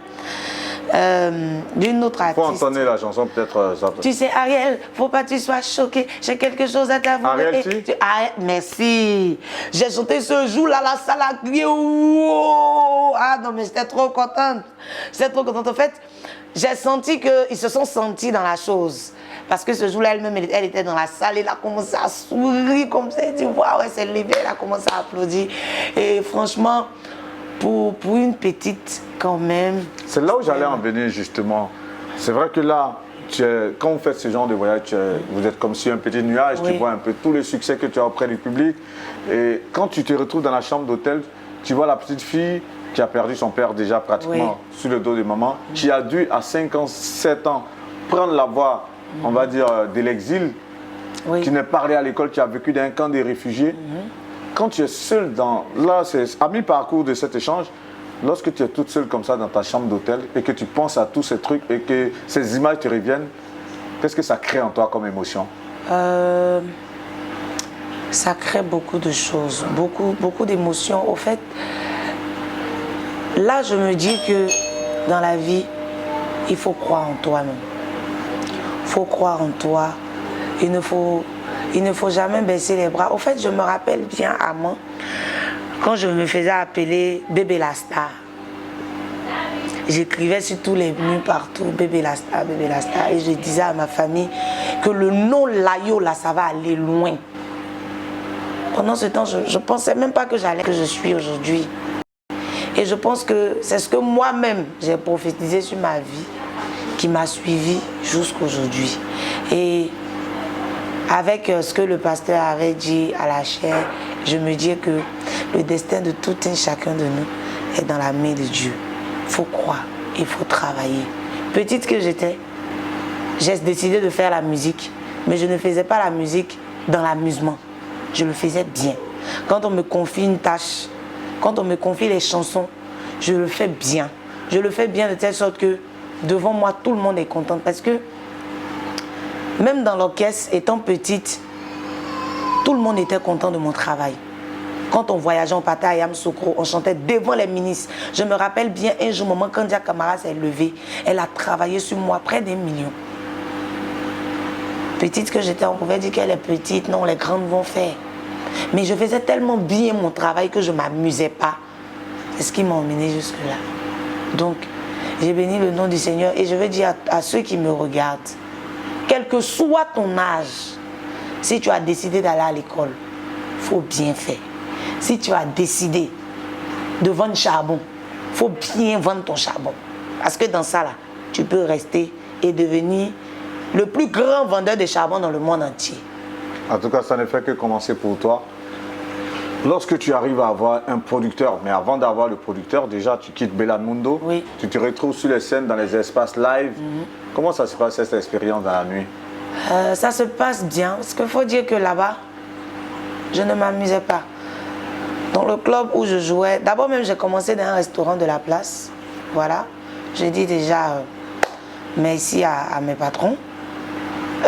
Faut entendre la chanson peut-être. Tu sais Ariel, faut pas que tu sois choqué, j'ai quelque chose à t'avouer. Ariel, merci. J'ai chanté ce jour-là, la salle a crié. Oh, ah non mais j'étais trop contente. En fait, j'ai senti qu'ils se sont sentis dans la chose. Parce que ce jour-là, elle-même, elle était dans la salle, elle a commencé à sourire comme ça. Elle dit, waouh, elle s'est levée, elle a commencé à applaudir. Et franchement, pour une petite, quand même. C'est là où j'allais en venir, justement. C'est vrai que là, quand vous faites ce genre de voyage, vous êtes comme sur un petit nuage, tu vois un peu tous les succès que tu as auprès du public. Et quand tu te retrouves dans la chambre d'hôtel, tu vois la petite fille qui a perdu son père déjà pratiquement sur le dos de maman, qui a dû à 5 ans, 7 ans prendre la voie, on va dire, de l'exil, qui n'est pas allée à l'école, qui a vécu dans un camp des réfugiés. Quand tu es seul là, c'est à mi-parcours de cet échange, lorsque tu es toute seule comme ça dans ta chambre d'hôtel et que tu penses à tous ces trucs et que ces images te reviennent, qu'est-ce que ça crée en toi comme émotion? Ça crée beaucoup de choses, beaucoup d'émotions. Au fait, là, je me dis que dans la vie, il faut croire en toi-même. faut croire en toi. Il ne faut jamais baisser les bras. Au fait, je me rappelle bien à moi, quand je me faisais appeler Bébé la Star. J'écrivais sur tous les murs partout, Bébé la Star, Bébé la Star. Et je disais à ma famille que le nom Layo, là, ça va aller loin. Pendant ce temps, je ne pensais même pas que j'allais que je suis aujourd'hui. Et je pense que c'est ce que moi-même, j'ai prophétisé sur ma vie, qui m'a suivi jusqu'aujourd'hui. Et avec ce que le pasteur avait dit à la chair, je me dis que le destin de tout un chacun de nous est dans la main de Dieu. Il faut croire, il faut travailler. Petite que j'étais, j'ai décidé de faire la musique, mais je ne faisais pas la musique dans l'amusement. Je le faisais bien. Quand on me confie une tâche, quand on me confie les chansons, je le fais bien. Je le fais bien de telle sorte que devant moi, tout le monde est content. Parce que même dans l'orchestre, étant petite, tout le monde était content de mon travail. Quand on voyageait, on partait à Yamoussoukro, on chantait devant les ministres. Je me rappelle bien un jour, moment, quand Dia Camara s'est levée, elle a travaillé sur moi près d'1 million. Petite que j'étais, on pouvait dire qu'elle est petite, non, les grandes vont faire. Mais je faisais tellement bien mon travail que je ne m'amusais pas. C'est ce qui m'a emmené jusque-là. Donc, j'ai béni le nom du Seigneur et je veux dire à ceux qui me regardent, quel que soit ton âge, si tu as décidé d'aller à l'école, il faut bien faire. Si tu as décidé de vendre charbon, il faut bien vendre ton charbon. Parce que dans ça, là, tu peux rester et devenir le plus grand vendeur de charbon dans le monde entier. En tout cas, ça ne fait que commencer pour toi. Lorsque tu arrives à avoir un producteur, mais avant d'avoir le producteur, déjà tu quittes Bellamundo, oui. Tu te retrouves sur les scènes, dans les espaces live. Comment ça se passe cette expérience dans la nuit? Ça se passe bien, parce qu'il faut dire que là-bas, je ne m'amusais pas. Dans le club où je jouais, d'abord même j'ai commencé dans un restaurant de la place, voilà. J'ai dit déjà merci à mes patrons.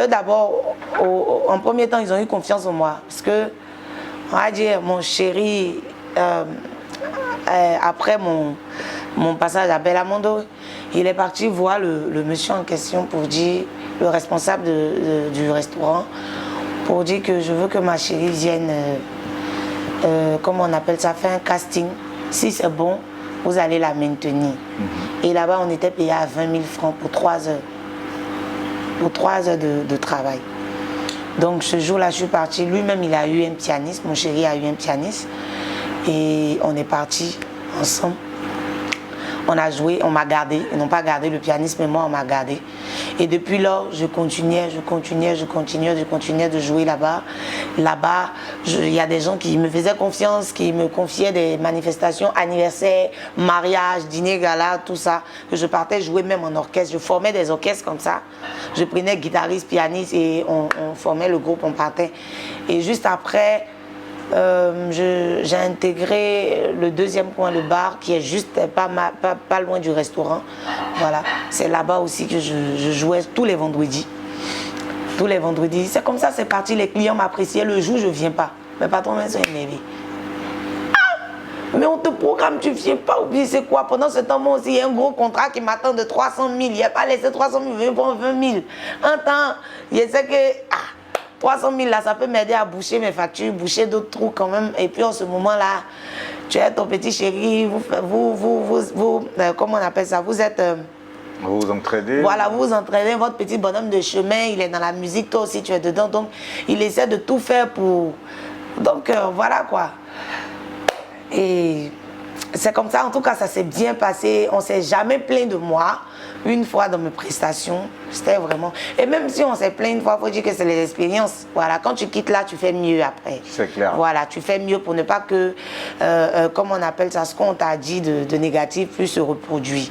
Eux d'abord, en premier temps, ils ont eu confiance en moi, parce que on va dire, mon chéri, après mon passage à Bellamundo, il est parti voir le monsieur en question pour dire, le responsable du restaurant, pour dire que je veux que ma chérie vienne, comment on appelle ça, faire un casting. Si c'est bon, vous allez la maintenir. Et là-bas, on était payé à 20 000 francs pour 3 heures. Pour 3 heures de travail. Donc ce jour-là, je suis partie. Lui-même, il a eu un pianiste. Mon chéri a eu un pianiste. Et on est partis ensemble. On a joué, on m'a gardé. Ils n'ont pas gardé le pianiste, mais moi, on m'a gardé. Et depuis là, je continuais de jouer là-bas. Là-bas, il y a des gens qui me faisaient confiance, qui me confiaient des manifestations, anniversaires, mariages, dîners, galas, tout ça. Que je partais jouer même en orchestre. Je formais des orchestres comme ça. Je prenais guitariste, pianiste et on formait le groupe, on partait. Et juste après, j'ai intégré le deuxième coin, le bar, qui est juste pas loin du restaurant. Voilà, c'est là-bas aussi que je jouais tous les vendredis. Tous les vendredis. C'est comme ça, c'est parti. Les clients m'appréciaient. Le jour, je ne viens pas. Mes patrons sont énervés. Ah, mais on te programme, tu ne viens pas. Oubliez, c'est quoi? Pendant ce temps, moi aussi, il y a un gros contrat qui m'attend de 300 000. Il n'y a pas laissé 300 000, je vais prendre 20 000. Un temps, je sais que... 300 000 là, ça peut m'aider à boucher mes factures, boucher d'autres trous quand même. Et puis en ce moment-là, tu es ton petit chéri, comment on appelle ça? Vous êtes... vous vous entraînez. Voilà, vous vous entraînez, votre petit bonhomme de chemin, il est dans la musique, toi aussi tu es dedans. Donc, il essaie de tout faire pour... Donc, voilà quoi. Et c'est comme ça, en tout cas, ça s'est bien passé. On ne s'est jamais plaint de moi. Une fois dans mes prestations, c'était vraiment... Et même si on s'est plaint une fois, il faut dire que c'est les expériences. Voilà, quand tu quittes là, tu fais mieux après. C'est clair. Voilà, tu fais mieux pour ne pas que, comme on appelle ça, ce qu'on t'a dit de négatif, plus se reproduit.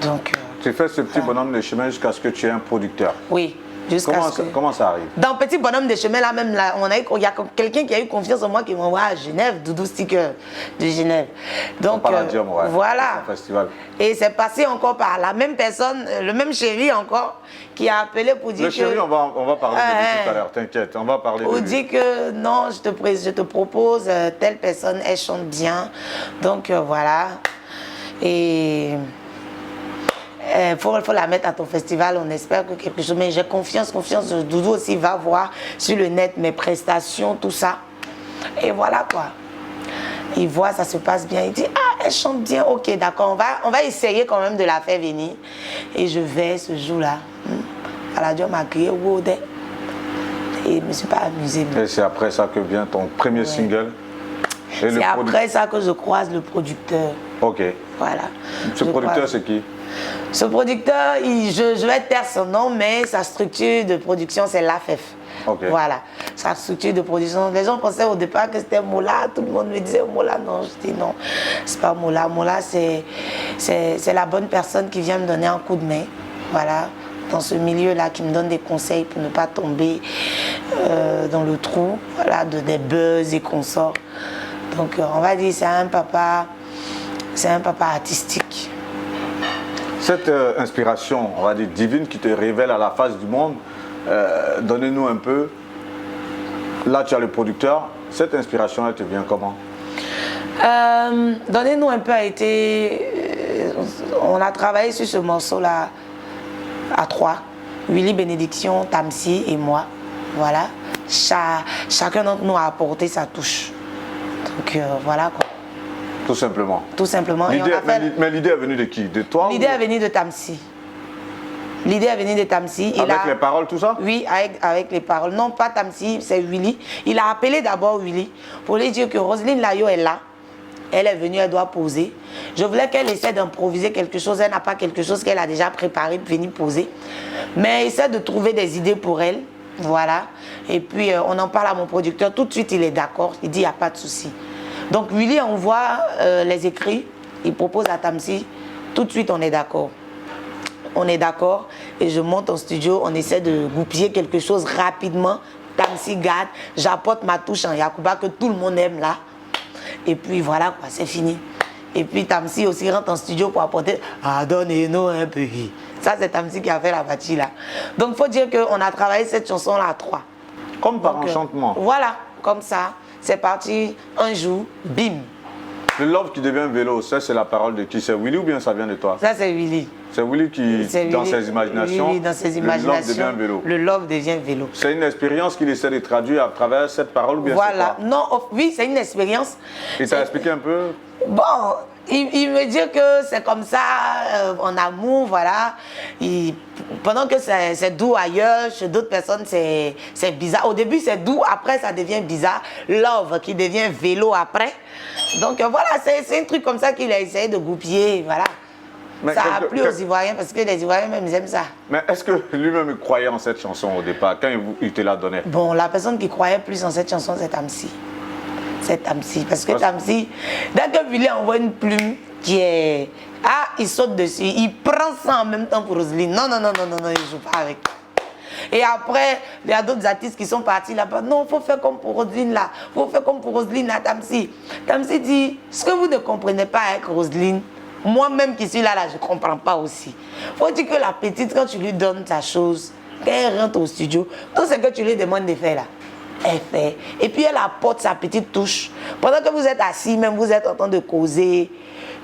Donc... tu fais ce petit bonhomme de chemin jusqu'à ce que tu aies un producteur. Oui. Comment ça arrive? Dans Petit Bonhomme de Chemin, là même, là, il y a quelqu'un qui a eu confiance en moi qui m'envoie à Genève, Doudou Sticker de Genève. Donc, ouais. Voilà. Un festival. Et c'est passé encore par la même personne, le même chéri encore, qui a appelé pour dire le chéri, on va parler de lui tout à l'heure, t'inquiète, on va parler de lui. On dit que non, je te propose telle personne, elle chante bien. Donc, voilà. Et... faut la mettre à ton festival, on espère que quelque chose. Mais j'ai confiance, Doudou aussi va voir sur le net mes prestations, tout ça. Et voilà quoi. Il voit, ça se passe bien, il dit, ah, elle chante bien, ok, d'accord, on va essayer quand même de la faire venir. Et je vais ce jour-là, à la radio, m'a crié, Wode. Et je ne me suis pas amusée. Et c'est après ça que vient ton premier single. C'est après ça que je croise le producteur. Ok. Voilà. Ce producteur, c'est qui? Ce producteur, je vais taire son nom, mais sa structure de production, c'est l'AFEF. Okay. Voilà, sa structure de production. Les gens pensaient au départ que c'était Mola, tout le monde me disait Mola. Non, je dis non, c'est pas Mola. Mola, c'est la bonne personne qui vient me donner un coup de main. Voilà, dans ce milieu-là, qui me donne des conseils pour ne pas tomber dans le trou, voilà, des buzz et consorts. Donc, on va dire, c'est un papa artistique. Cette inspiration, on va dire divine, qui te révèle à la face du monde, donnez-nous un peu. Là, tu as le producteur. Cette inspiration, elle te vient comment? Donnez-nous un peu a été... on a travaillé sur ce morceau-là à 3. Willy, Bénédiction, Tamsi et moi. Voilà. Chacun d'entre nous a apporté sa touche. Donc, voilà quoi. Tout simplement. Tout simplement. Mais l'idée est venue de qui? De toi? L'idée est venue de Tamsi. L'idée est venue de Tamsi. Avec les paroles, tout ça? Oui, avec les paroles. Non, pas Tamsi, c'est Willy. Il a appelé d'abord Willy pour lui dire que Roselyne Layo est là. Elle est venue, elle doit poser. Je voulais qu'elle essaie d'improviser quelque chose. Elle n'a pas quelque chose qu'elle a déjà préparé pour venir poser. Mais essaie de trouver des idées pour elle. Voilà. Et puis, on en parle à mon producteur. Tout de suite, il est d'accord. Il dit, il n'y a pas de souci. Donc, Willy envoie les écrits. Il propose à Tamsi. Tout de suite, on est d'accord. On est d'accord. Et je monte en studio. On essaie de goupiller quelque chose rapidement. Tamsi garde. J'apporte ma touche en Yacouba que tout le monde aime là. Et puis, voilà quoi, c'est fini. Et puis, Tamsi aussi rentre en studio pour apporter « Ah, donnez-nous un peu ». Ça, c'est Tamsi qui a fait la partie là. Donc, il faut dire qu'on a travaillé cette chanson-là à 3. Comme par enchantement. Voilà, comme ça. C'est parti un jour, bim. Le love qui devient vélo, ça c'est la parole de qui? C'est Willy ou bien ça vient de toi? Ça c'est Willy. C'est Willy qui, dans ses imaginations, oui, dans ses imaginations, le love devient vélo. Le love devient vélo. C'est une expérience qu'il essaie de traduire à travers cette parole ou bien voilà. Non, oui, c'est une expérience. Il t'a expliqué un peu? Bon, il me dit que c'est comme ça, en amour, voilà. Pendant que c'est doux ailleurs, chez d'autres personnes, c'est bizarre. Au début, c'est doux, après, ça devient bizarre. Love qui devient vélo après. Donc, voilà, c'est un truc comme ça qu'il a essayé de goupiller, voilà. Mais ça a plu aux Ivoiriens, parce que les Ivoiriens même, ils aiment ça. Mais est-ce que lui-même croyait en cette chanson au départ, quand il te l'a donnée? Bon, la personne qui croyait plus en cette chanson, c'est Tamsi. C'est Tamsi. Parce que Tamsi, dès que Willy envoie une plume qui est... Ah, il saute dessus. Il prend ça en même temps pour Roselyne. Non, il ne joue pas avec. Et après, il y a d'autres artistes qui sont partis là-bas. Non, il faut faire comme pour Roselyne là. Il faut faire comme pour Roselyne là, Tamsi. Tamsi dit, ce que vous ne comprenez pas avec Roselyne, moi-même qui suis là, je ne comprends pas aussi. Il faut dire que la petite, quand tu lui donnes ta chose, quand elle rentre au studio, tout ce que tu lui demandes de faire là, elle fait. Et puis elle apporte sa petite touche. Pendant que vous êtes assis, même vous êtes en train de causer,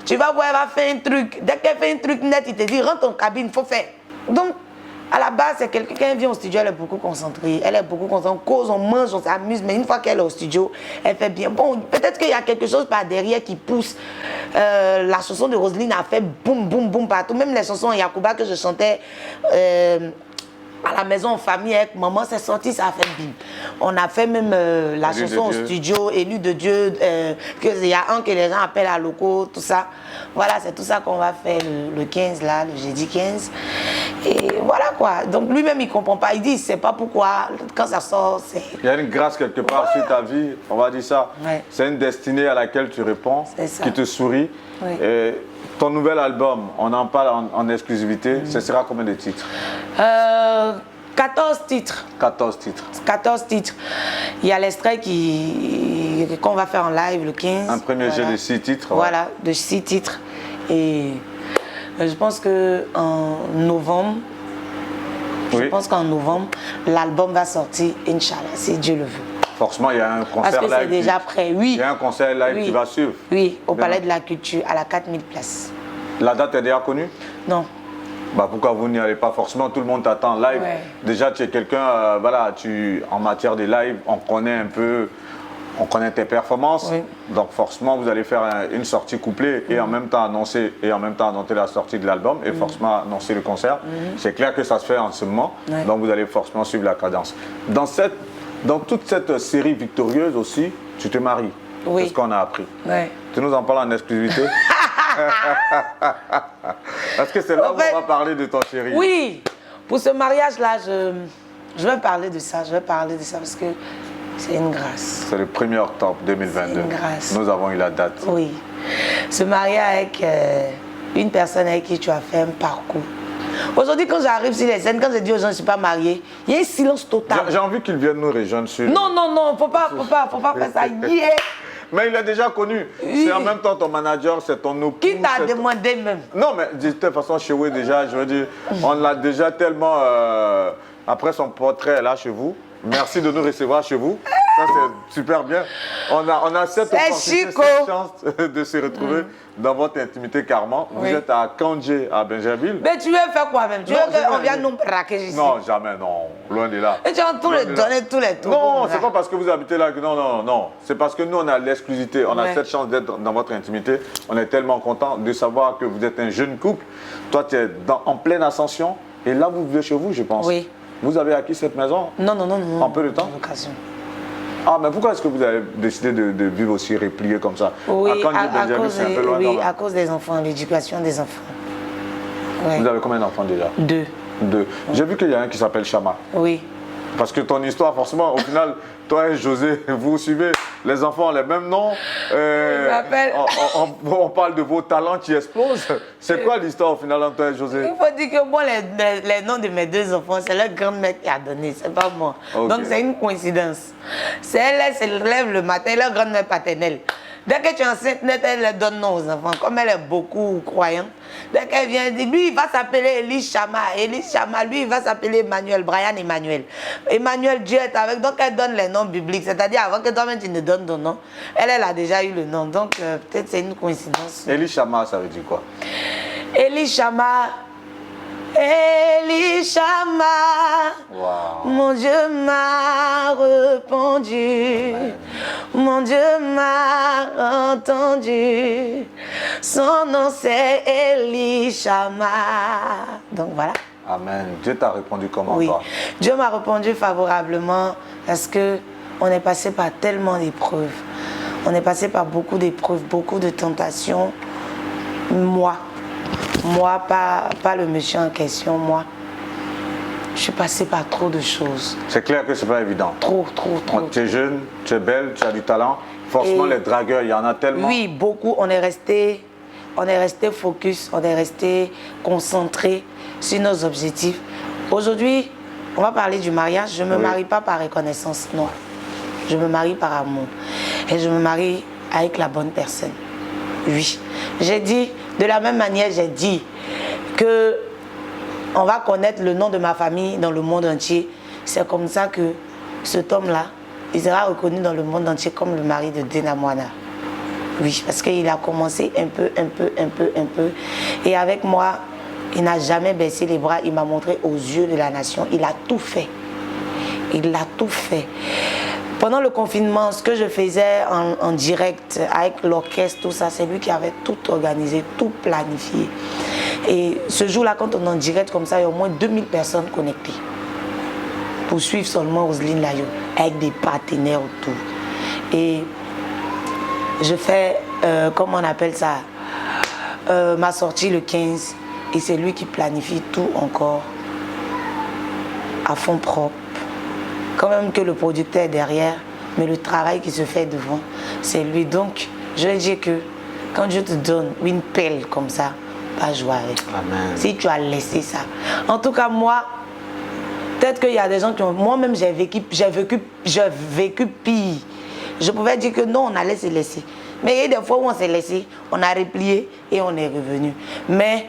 tu vas voir, elle va faire un truc. Dès qu'elle fait un truc net, il te dit, rentre en cabine, il faut faire. Donc, à la base, c'est quelqu'un qui vient au studio, elle est beaucoup concentrée. Elle est beaucoup concentrée. On cause, on mange, on s'amuse. Mais une fois qu'elle est au studio, elle fait bien. Bon, peut-être qu'il y a quelque chose par derrière qui pousse. La chanson de Roselyne a fait boum, boum, boum partout. Même les chansons Yacouba que je chantais à la maison en famille avec maman, c'est sorti, ça a fait bim. On a fait même la chanson au studio, Élu de Dieu, qu'il y a un que les gens appellent à locaux, tout ça. Voilà, c'est tout ça qu'on va faire le 15 là, le jeudi 15. Et voilà quoi. Donc lui-même, il ne comprend pas. Il dit, il ne sait pas pourquoi, quand ça sort, c'est... Il y a une grâce quelque part sur ta vie, on va dire ça. Ouais. C'est une destinée à laquelle tu réponds, qui te sourit. Oui. Et ton nouvel album, on en parle en exclusivité, ce sera combien de titres? 14 titres. 14 titres. 14 titres. Il y a l'extrait qu'on va faire en live le 15. Un premier jeu de 6 titres. Voilà, de 6 titres. Et je pense qu'en novembre, l'album va sortir, Inch'Allah, si Dieu le veut. Forcément, il y a un concert live. Parce que c'est déjà prêt, oui. Il y a un concert live qui va suivre. Oui, au Palais de la Culture, à la 4000 places. La date est déjà connue? Non. Bah pourquoi vous n'y allez pas? Forcément, tout le monde t'attend en live. Ouais. Déjà, tu es quelqu'un, voilà, en matière de live, on connaît un peu, on connaît tes performances. Oui. Donc forcément, vous allez faire une sortie couplée et en même temps annoncer la sortie de l'album et forcément annoncer le concert. C'est clair que ça se fait en ce moment. Ouais. Donc vous allez forcément suivre la cadence. Dans toute cette série victorieuse aussi, tu te maries. Oui. C'est ce qu'on a appris. Ouais. Tu nous en parles en exclusivité? Est-ce que c'est là En où fait, on va parler de ton chéri? Oui, pour ce mariage-là, je vais parler de ça. Je vais parler de ça parce que c'est une grâce. C'est le 1er octobre 2022. C'est une grâce. Nous avons eu la date. Oui. Se marier avec une personne avec qui tu as fait un parcours. Aujourd'hui, quand j'arrive sur les scènes, quand je dis aux gens que je ne suis pas mariée, il y a un silence total. J'ai envie qu'il vienne nous rejoindre sur... Non, faut pas faire ça. Yeah. Mais il est déjà connu. Oui. C'est en même temps ton manager, c'est ton époux. Qui t'a demandé même? Non, mais de toute façon, chez vous, déjà, je veux dire, on l'a déjà tellement... après son portrait là chez vous, merci de nous recevoir chez vous. Ça, c'est super bien. On a cette opportunité, chico. cette chance de se retrouver dans votre intimité carrément. Vous Oui. êtes à Kandjé, à Benjerville. Mais tu veux faire quoi même? Tu Non, veux je qu'on veux- vienne nous braquer ici? Non, jamais, non. Loin de là. Et tu vas tous les donner, tous les tours. Non, c'est pas parce que vous habitez là que non. C'est parce que nous, on a l'exclusivité. On a Ouais. cette chance d'être dans votre intimité. On est tellement content de savoir que vous êtes un jeune couple. Toi, tu es en pleine ascension. Et là, vous vivez chez vous, je pense. Oui. Vous avez acquis cette maison Non. En peu de temps? L'occasion. Ah, mais pourquoi est-ce que vous avez décidé de vivre aussi replié comme ça? Oui, Kandjé, Benjerville, c'est un peu loin quand même. à cause des enfants, l'éducation des enfants. Ouais. Vous avez combien d'enfants déjà? 2. Deux. J'ai vu qu'il y a un qui s'appelle Chama. Oui. Parce que ton histoire, forcément, au final, toi et José, vous suivez, les enfants ont les mêmes noms. m'appelle- On parle de vos talents qui explosent. C'est quoi l'histoire au final entre toi et José? Il faut dire que moi, les noms de mes 2 enfants, c'est leur grand-mère qui a donné, c'est pas moi. Ok. Donc c'est une coïncidence. C'est elle se lève le matin, leur grand-mère paternelle. Dès que tu es enceinte, elle leur donne nom aux enfants. Comme elle est beaucoup croyante, dès qu'elle vient, elle dit, lui, il va s'appeler Elie Chama. Elie Chama, lui, il va s'appeler Emmanuel, Brian Emmanuel. Emmanuel, Dieu est avec. Donc elle donne les noms bibliques. C'est-à-dire, avant que toi-même tu ne donnes ton nom, elle a déjà eu le nom. Donc peut-être c'est une coïncidence. Elie Chama, ça veut dire quoi? Elie Chama, Elie Chama, Waouh. mon Dieu m'a répondu, mon Dieu m'a entendu, son nom c'est Elie Chama. Donc voilà. Amen. Dieu t'a répondu comment, Oui, toi? Dieu m'a répondu favorablement parce que on est passé par tellement d'épreuves. On est passé par beaucoup d'épreuves, beaucoup de tentations. Moi, pas le monsieur en question, moi. Je suis passée par trop de choses. C'est clair que c'est pas évident. Trop. Tu es jeune, tu es belle, tu as du talent. Forcément, Et- les dragueurs, il y en a tellement. Oui, beaucoup. On est resté focus, on est resté concentré sur nos objectifs. Aujourd'hui, on va parler du mariage. Je ne me Oui. marie pas par reconnaissance, non. Je me marie par amour. Et je me marie avec la bonne personne. Oui. J'ai dit, de la même manière, j'ai dit que on va connaître le nom de ma famille dans le monde entier. C'est comme ça que cet homme-là, il sera reconnu dans le monde entier comme le mari de Dena Moana. Oui, parce qu'il a commencé un peu. Et avec moi, il n'a jamais baissé les bras. Il m'a montré aux yeux de la nation. Il a tout fait. Il a tout fait. Pendant le confinement, ce que je faisais en direct avec l'orchestre, tout ça, c'est lui qui avait tout organisé, tout planifié. Et ce jour-là, quand on est en direct comme ça, il y a au moins 2000 personnes connectées pour suivre seulement Roselyne Layo, avec des partenaires autour. Et je fais, comment on appelle ça, ma sortie le 15, et c'est lui qui planifie tout encore à fond propre. Quand même que le producteur est derrière, mais le travail qui se fait devant, c'est lui. Donc, je vais dire que quand Dieu te donne une pelle comme ça, pas jouer avec. Amen. Si tu as laissé ça. En tout cas, moi, peut-être qu'il y a des gens qui ont... Moi-même, j'ai vécu pire. Je pouvais dire que non, on allait se laisser. Mais il y a des fois où on s'est laissé, on a replié et on est revenu. Mais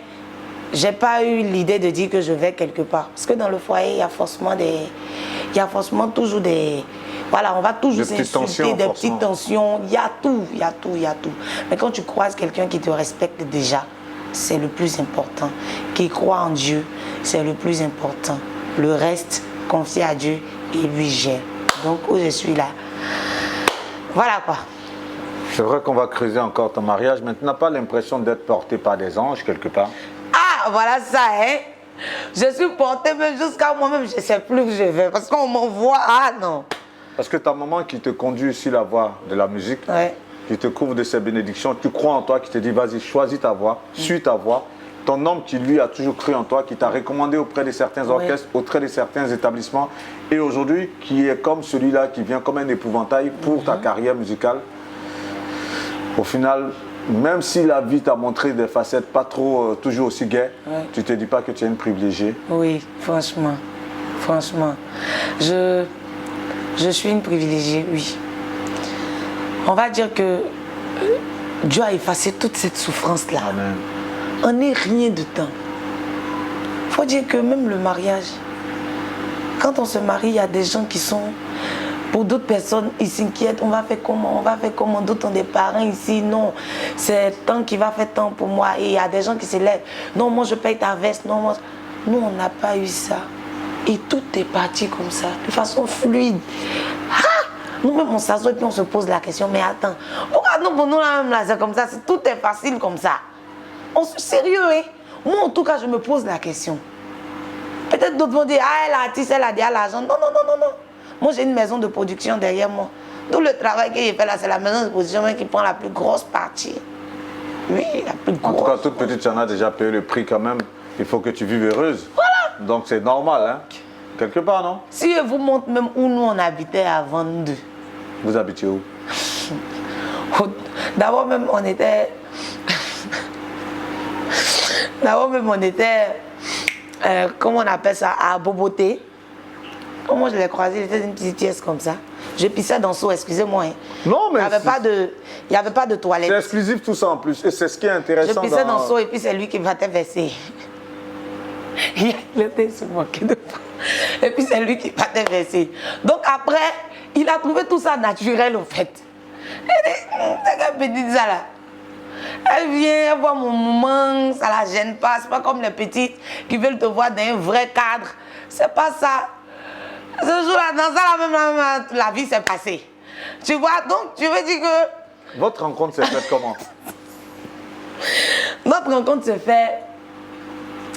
je n'ai pas eu l'idée de dire que je vais quelque part. Parce que dans le foyer, il y a forcément toujours des... Voilà, on va toujours Des petites s'insulter, tensions, des forcément. petites tensions. Il y a tout. Mais quand tu croises quelqu'un qui te respecte déjà, c'est le plus important. Qui croit en Dieu, c'est le plus important. Le reste, confie à Dieu et lui gère. Donc, où je suis là. Voilà quoi. C'est vrai qu'on va creuser encore ton mariage, mais tu n'as pas l'impression d'être porté par des anges quelque part? Ah, voilà ça, hein. Je suis portée même jusqu'à moi-même, je ne sais plus où je vais. Parce qu'on m'envoie, ah non. Parce que ta maman qui te conduit sur la voie de la musique, Ouais. qui te couvre de ses bénédictions, tu crois en toi, qui te dit vas-y, choisis ta voie, suis ta voie. Ton homme qui lui a toujours cru en toi, qui t'a recommandé auprès de certains orchestres, auprès de certains établissements, et aujourd'hui qui est comme celui-là, qui vient comme un épouvantail pour ta carrière musicale. Au final, même si la vie t'a montré des facettes pas trop toujours aussi gaies, tu te dis pas que tu es une privilégiée? Oui, franchement. Franchement. Je suis une privilégiée, oui. On va dire que Dieu a effacé toute cette souffrance-là. Amen. On n'est rien de temps. Il faut dire que même le mariage, quand on se marie, il y a des gens qui sont... Pour d'autres personnes, ils s'inquiètent, on va faire comment, d'autres ont des parents ici, non, c'est tant qui va faire tant pour moi. Et il y a des gens qui se lèvent, non, moi je paye ta veste, non, moi... Nous, on n'a pas eu ça. Et tout est parti comme ça, de façon fluide. Ah! Nous-mêmes, on s'assoit et puis on se pose la question, mais attends, pourquoi nous, pour nous, là, même là, c'est comme ça, tout est facile comme ça. On est sérieux, hein? Moi, en tout cas, je me pose la question. Peut-être d'autres vont dire, ah, elle est artiste, elle a déjà l'argent. Non, non, non, non, non. Moi, j'ai une maison de production derrière moi. Tout le travail que j'ai fait là, c'est la maison de production qui prend la plus grosse partie. Oui, la plus grosse. En tout cas, toute petite, tu en as déjà payé le prix quand même. Il faut que tu vives heureuse. Voilà. Donc, c'est normal, hein? Quelque part, non? Si je vous montre même où nous, on habitait avant nous. Vous habitiez où? D'abord même, on était... D'abord même, on était... comment on appelle ça? À Boboté. Moi, je l'ai croisé, il était une petite pièce comme ça. Je pissais dans l'eau, excusez-moi. Hein. Non, mais... Il n'y avait pas de toilette. C'est exclusif tout ça en plus. Et c'est ce qui est intéressant. Je pissais dans l'eau et puis c'est lui qui va te verser. Il était se moquer de toi. Et puis c'est lui qui va te verser. Donc après, il a trouvé tout ça naturel au fait. C'est qu'elle petite ça là. Elle vient, elle voit mon moment, ça la gêne pas. C'est pas comme les petites qui veulent te voir dans un vrai cadre. C'est pas ça. Ce jour-là, dans ça, même la vie s'est passée. Tu vois, donc tu veux dire que... Votre rencontre s'est faite comment? Notre rencontre s'est faite...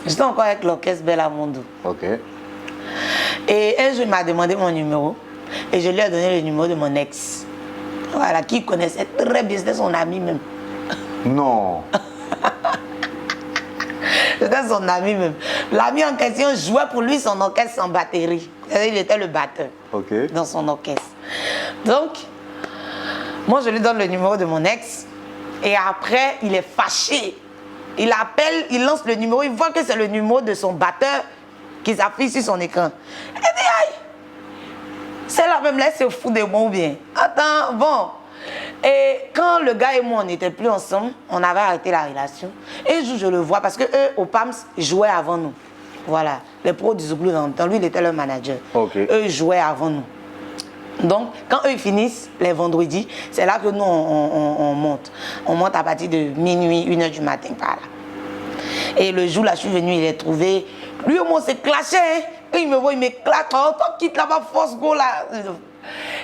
J'étais encore avec l'orchestre Bella Mondo. Ok. Et un jour, il m'a demandé mon numéro. Et je lui ai donné le numéro de mon ex. Voilà, qui connaissait très bien, c'était son ami même. Non. C'était son ami même. L'ami en question jouait pour lui son orchestre sans batterie. Il était le batteur dans son orchestre. Donc, moi je lui donne le numéro de mon ex. Et après, il est fâché. Il appelle, il lance le numéro, il voit que c'est le numéro de son batteur qui s'affiche sur son écran. Il dit, aïe, c'est la même là, c'est fou de moi ou bien. Attends, bon. Et quand le gars et moi, on n'était plus ensemble, on avait arrêté la relation. Et un jour, je le vois parce qu'eux, au PAMS, jouaient avant nous. Voilà, les pros du Zouglou dans le temps, lui, il était leur manager. Eux, ils jouaient avant nous. Donc, quand eux ils finissent les vendredis, c'est là que nous, on monte. On monte à partir de minuit, 1h du matin, par là. Et le jour là, je suis venu, il est trouvé. Lui, au moins, s'est clashé. Hein. Et il me voit, il me claque. Oh, toi, quitte là-bas, force, go là.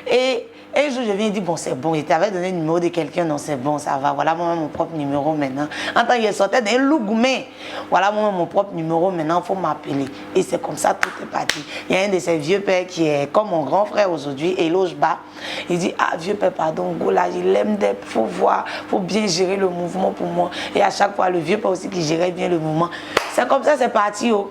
Et un jour, je viens et dis, bon, c'est bon. Il t'avait donné le numéro de quelqu'un, non, c'est bon, ça va. Voilà moi mon propre numéro maintenant. En tant qu'il sortait d'un lougoumé, voilà moi mon propre numéro maintenant, il faut m'appeler. Et c'est comme ça, tout est parti. Il y a un de ces vieux pères qui est comme mon grand frère aujourd'hui, éloge bas. Il dit, ah, vieux père, pardon, go là, il aime des, faut voir, faut bien gérer le mouvement pour moi. Et à chaque fois, le vieux père aussi qui gérait bien le mouvement. C'est comme ça, c'est parti, oh.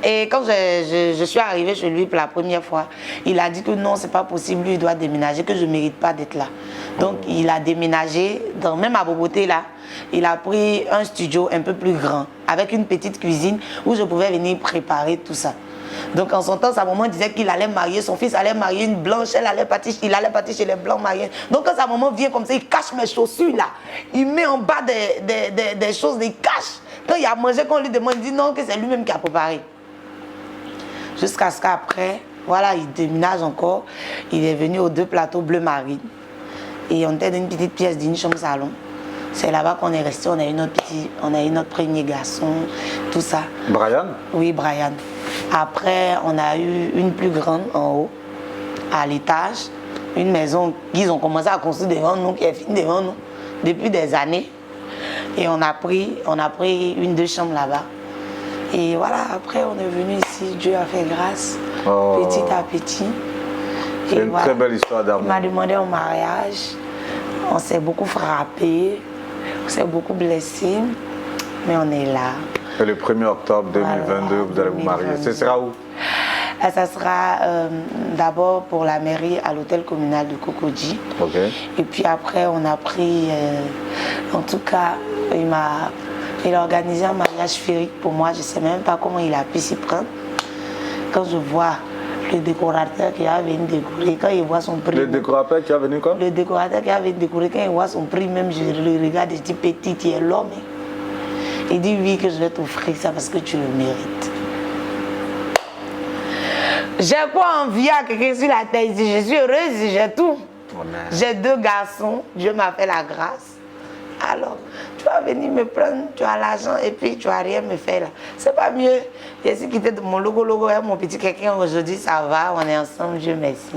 Et quand je suis arrivée chez lui pour la première fois, il a dit que non, c'est pas possible, lui il doit déménager, que je ne mérite pas d'être là. Donc il a déménagé, même à Boboté là, il a pris un studio un peu plus grand, avec une petite cuisine où je pouvais venir préparer tout ça. Donc en son temps, sa maman disait qu'il allait marier, son fils allait marier une blanche, il allait partir chez les blancs mariés. Donc quand sa maman vient comme ça, il cache mes chaussures là, il met en bas des choses, il cache. Quand il a mangé, quand on lui demande, il dit non, que c'est lui-même qui a préparé. Jusqu'à ce qu'après, voilà, il déménage encore. Il est venu aux 2 plateaux bleu marine. Et on était dans une petite pièce d'une chambre salon. C'est là-bas qu'on est resté, on a eu notre premier garçon, tout ça. Brian? Oui, Brian. Après, on a eu une plus grande en haut, à l'étage. Une maison qu'ils ont commencé à construire devant nous, qui est finie devant nous, depuis des années. Et on a pris une 2 chambres là-bas. Et voilà, après, on est venu ici, Dieu a fait grâce, petit à petit. C'est une très belle histoire d'amour. Il m'a demandé en mariage. On s'est beaucoup frappé, on s'est beaucoup blessé, mais on est là. Et le 1er octobre 2022, voilà, vous allez vous marier. Ce sera où? Ça sera d'abord pour la mairie à l'hôtel communal de Cocody. Okay. Et puis après, on a pris, en tout cas, il a organisé un mariage féerique pour moi. Je ne sais même pas comment il a pu s'y prendre. Quand je vois le décorateur qui a venu décorer, quand il voit son prix. Le décorateur qui a venu quoi? Le décorateur qui a venu décorer, quand il voit son prix, même je le regarde, je dis petit, tu es l'homme. Il dit oui, que je vais t'offrir ça parce que tu le mérites. J'ai quoi envier à quelqu'un sur la terre ici? Je suis heureuse, j'ai tout. J'ai 2 garçons, Dieu m'a fait la grâce. Alors, tu vas venir me prendre, tu as l'argent et puis tu vas rien me faire là. C'est pas mieux. J'ai suis quitté de mon logo, mon petit quelqu'un aujourd'hui, ça va, on est ensemble, Dieu merci.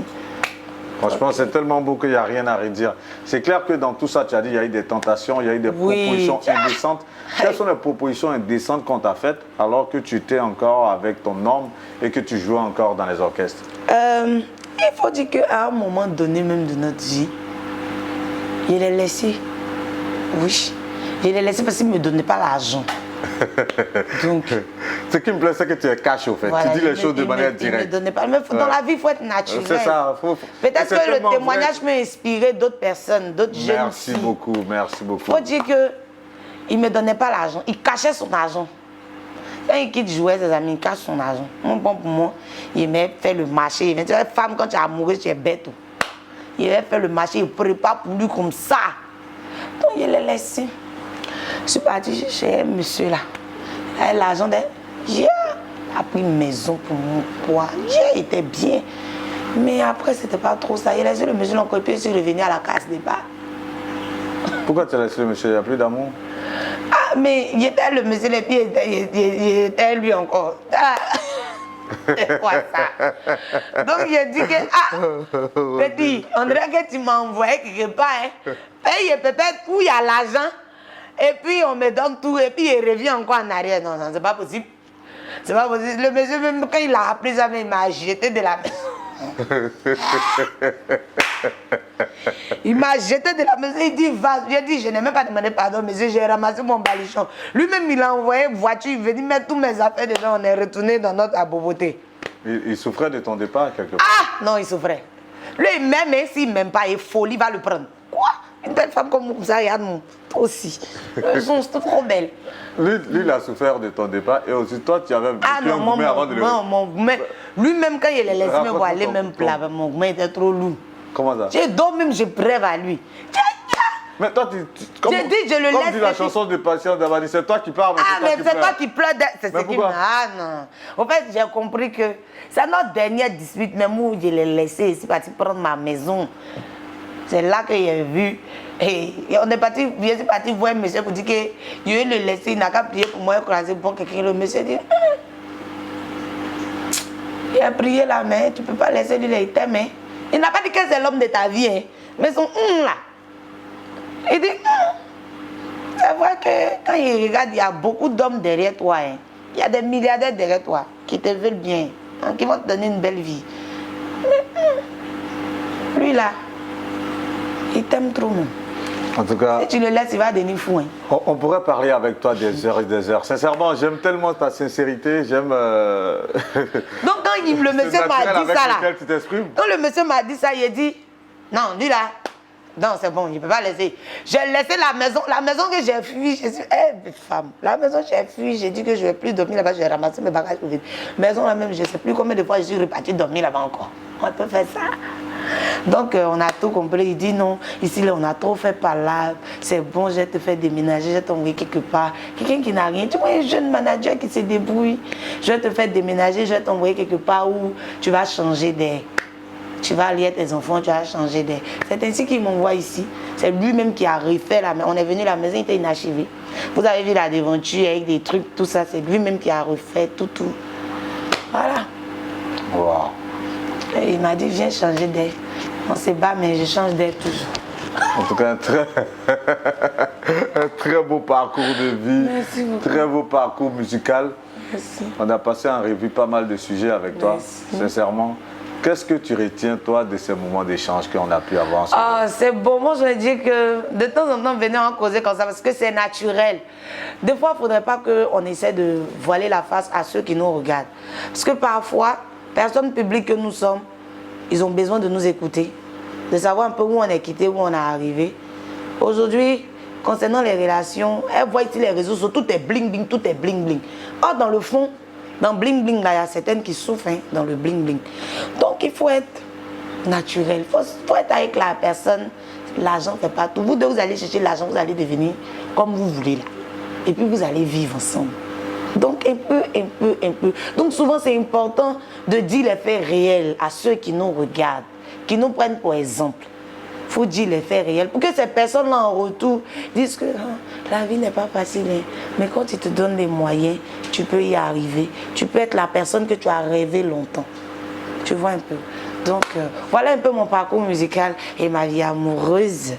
Franchement, c'est tellement beau qu'il n'y a rien à redire. C'est clair que dans tout ça, tu as dit qu'il y a eu des tentations, il y a eu des propositions indécentes. Quelles sont les propositions indécentes qu'on t'a faites alors que tu étais encore avec ton homme et que tu jouais encore dans les orchestres? Il faut dire qu'à un moment donné même de notre vie, il les laissé. Oui, je l'ai laissé parce qu'il ne me donnait pas l'argent. Donc, ce qui me plaît, c'est que tu es cash au fait. Voilà, tu dis les choses de manière directe. Il me donnait pas. Mais dans la vie, il faut être naturel. C'est ça. Peut-être que le témoignage m'a inspiré d'autres personnes, d'autres jeunes. Merci beaucoup, merci beaucoup. Il faut dire qu'il ne me donnait pas l'argent. Il cachait son argent. Quand il quitte jouer ses amis, il cache son argent. Mon bon pour moi, il aimait faire le marché. Il dit, femme, quand tu es amoureuse, tu es bête. Il aimait faire le marché, il prépare pour lui comme ça. Donc, il l'a laissé. Je suis partie chez un monsieur là. Il avait l'argent d'elle. Il a pris une maison pour mon poids. Il était bien. Mais après, c'était pas trop ça. Il a laissé le monsieur encore et puis il est revenu à la case départ. Pourquoi tu as laissé le monsieur? Il n'y a plus d'amour? Ah, mais il était le monsieur et puis il était lui encore. Ah. C'est quoi ça? Donc il a dit que, ah, petit, on dirait que tu m'as envoyé quelque part. Hein. Paye peut-être où il y a l'argent. Et puis on me donne tout et puis il revient encore en arrière. Non, non, c'est pas possible. C'est pas possible. Le monsieur, même quand il a appris ça, il m'a jeté de la maison. Il m'a jeté de la maison. Il dit, va. J'ai dit, je n'ai même pas demandé pardon, monsieur, j'ai ramassé mon baluchon. Lui-même, il a envoyé une voiture, il venait mettre tous mes affaires dedans. On est retourné dans notre aboboté. Il souffrait de ton départ quelque part? Ah, non, il souffrait. Lui, même s'il ne m'aime pas, il est folie, il va le prendre. Quoi? Une belle femme comme ça, regarde-moi. Toi aussi. Elles sont trop belles. Lui, il a souffert de ton départ et aussi toi, tu avais un gourmet avant de le... Non, lui-même, quand il est laissé me voir, aller même plat, mon gourmet était trop lourd. Comment ça? Je dors même, je prêve à lui. Mais toi, comme dit la chanson de Patient Dabadi, c'est toi qui parles. Ah, mais c'est toi qui pleures. C'est ce qui m'a... Ah non. En fait, j'ai compris que c'est notre dernière dispute, même où je l'ai laissé ici, parti prendre ma maison. C'est là que j'ai vu. Et on est parti, je suis parti voir un monsieur pour dire que je vais le laisser, il n'a qu'à prier pour moi, écraser pour quelqu'un. Le monsieur dit, il a prié la main, tu ne peux pas laisser lui, il t'aime. Il n'a pas dit que c'est l'homme de ta vie, hein. Mais son là. Il dit, c'est vrai que quand il regarde, il y a beaucoup d'hommes derrière toi. Hein. Il y a des milliardaires derrière toi qui te veulent bien, hein, qui vont te donner une belle vie. Mais lui là, il t'aime trop. Non? En tout cas, si tu le laisses, il va devenir fou. Hein. On pourrait parler avec toi des heures et des heures. Sincèrement, j'aime tellement ta sincérité. J'aime. Donc, quand le monsieur m'a dit ça, là, quand le monsieur m'a dit ça, il a dit non, lui là, non, c'est bon, il ne peut pas laisser. J'ai laissé la maison que j'ai fui. Je suis femme. La maison que j'ai fui, j'ai dit que je ne vais plus dormir là-bas, je vais ramasser mes bagages. Maison là même, je ne sais plus combien de fois je suis reparti dormir là-bas encore. On peut faire ça. Donc on a tout compris, il dit non, ici là, on a trop fait par là, c'est bon, je vais te faire déménager, je vais t'envoyer quelque part. Quelqu'un qui n'a rien, tu vois un jeune manager qui se débrouille, je vais te faire déménager, je vais t'envoyer quelque part où tu vas changer d'air. Tu vas aller à tes enfants, tu vas changer d'air. C'est ainsi qu'il m'envoie ici. C'est lui-même qui a refait la maison. On est venu, la maison était inachevée. Vous avez vu la devanture avec des trucs, tout ça. C'est lui-même qui a refait tout. Voilà. Wow. Et il m'a dit, viens changer d'air. On se bat, mais je change d'air toujours. En tout cas, un très beau parcours de vie. Merci beaucoup. Très beau parcours musical. Merci. On a passé en revue pas mal de sujets avec toi, Merci. sincèrement. Qu'est-ce que tu retiens, toi, de ces moments d'échange qu'on a pu avoir ensemble? Ah, c'est bon. Moi, je veux dire que de temps en temps, venez en causer comme ça parce que c'est naturel. Des fois, il ne faudrait pas qu'on essaie de voiler la face à ceux qui nous regardent. Parce que parfois, personnes publiques que nous sommes, ils ont besoin de nous écouter, de savoir un peu où on est quitté, où on est arrivé. Aujourd'hui, concernant les relations, elles voient ici les réseaux sociaux, tout est bling-bling, tout est bling-bling. Or, dans le fond, dans bling-bling, là, il y a certaines qui souffrent dans le bling-bling. Donc, il faut être naturel, il faut être avec la personne. L'argent ne fait pas tout. Vous deux, vous allez chercher l'argent, vous allez devenir comme vous voulez là. Et puis, vous allez vivre ensemble. Donc, un peu. Donc, souvent, c'est important de dire les faits réels à ceux qui nous regardent, qui nous prennent pour exemple. Il faut dire les faits réels pour que ces personnes-là, en retour, disent que la vie n'est pas facile. Mais quand ils te donnent les moyens, tu peux y arriver. Tu peux être la personne que tu as rêvé longtemps. Tu vois un peu. Donc, voilà un peu mon parcours musical et ma vie amoureuse.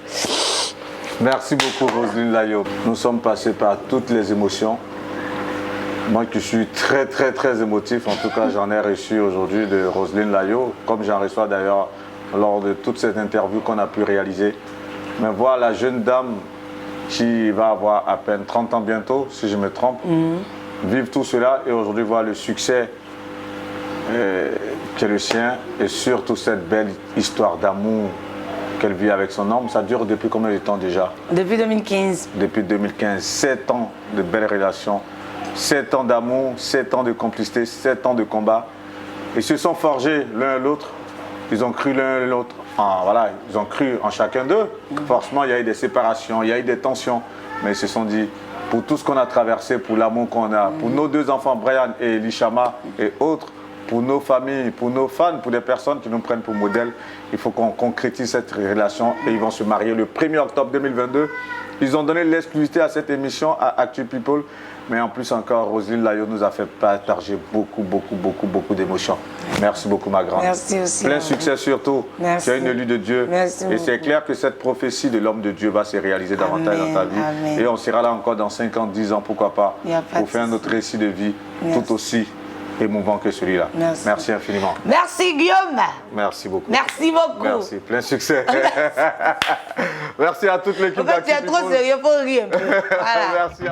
Merci beaucoup, Roselyne Layo. Nous sommes passés par toutes les émotions. Moi qui suis très émotif, en tout cas j'en ai reçu aujourd'hui de Roselyne Layo, comme j'en reçois d'ailleurs lors de toute cette interview qu'on a pu réaliser. Mais voir la jeune dame qui va avoir à peine 30 ans bientôt, si je me trompe, vivre tout cela et aujourd'hui voir le succès qui est le sien et surtout cette belle histoire d'amour qu'elle vit avec son homme. Ça dure depuis combien de temps déjà? Depuis 2015. Depuis 2015, 7 ans de belles relations. 7 ans d'amour, 7 ans de complicité, 7 ans de combat. Ils se sont forgés l'un et l'autre. Ils ont cru l'un et l'autre. Voilà, ils ont cru en chacun d'eux. Forcément, il y a eu des séparations, il y a eu des tensions. Mais ils se sont dit, pour tout ce qu'on a traversé, pour l'amour qu'on a, pour nos 2 enfants, Brian et Elishama et autres, pour nos familles, pour nos fans, pour des personnes qui nous prennent pour modèle, il faut qu'on concrétise cette relation et ils vont se marier le 1er octobre 2022. Ils ont donné l'exclusivité à cette émission, à Actu People. Mais en plus encore, Roselyne Layo nous a fait partager beaucoup d'émotions. Merci beaucoup, ma grande. Merci aussi. Plein succès surtout. Merci. Tu as une élue de Dieu. Merci et c'est beaucoup. clair que cette prophétie de l'homme de Dieu va se réaliser davantage dans ta vie. Amen. Et on sera là encore dans 5 ans, 10 ans, pourquoi pas, Il y a pas pour de faire souci. notre récit de vie Merci. tout aussi émouvant que celui-là. Merci. Merci infiniment. Merci Guillaume. Merci beaucoup. Merci beaucoup. Merci. Plein succès. Merci à toute l'équipe En fait, tu es d'Actu trop People. sérieux, faut rire un peu. Voilà. Merci.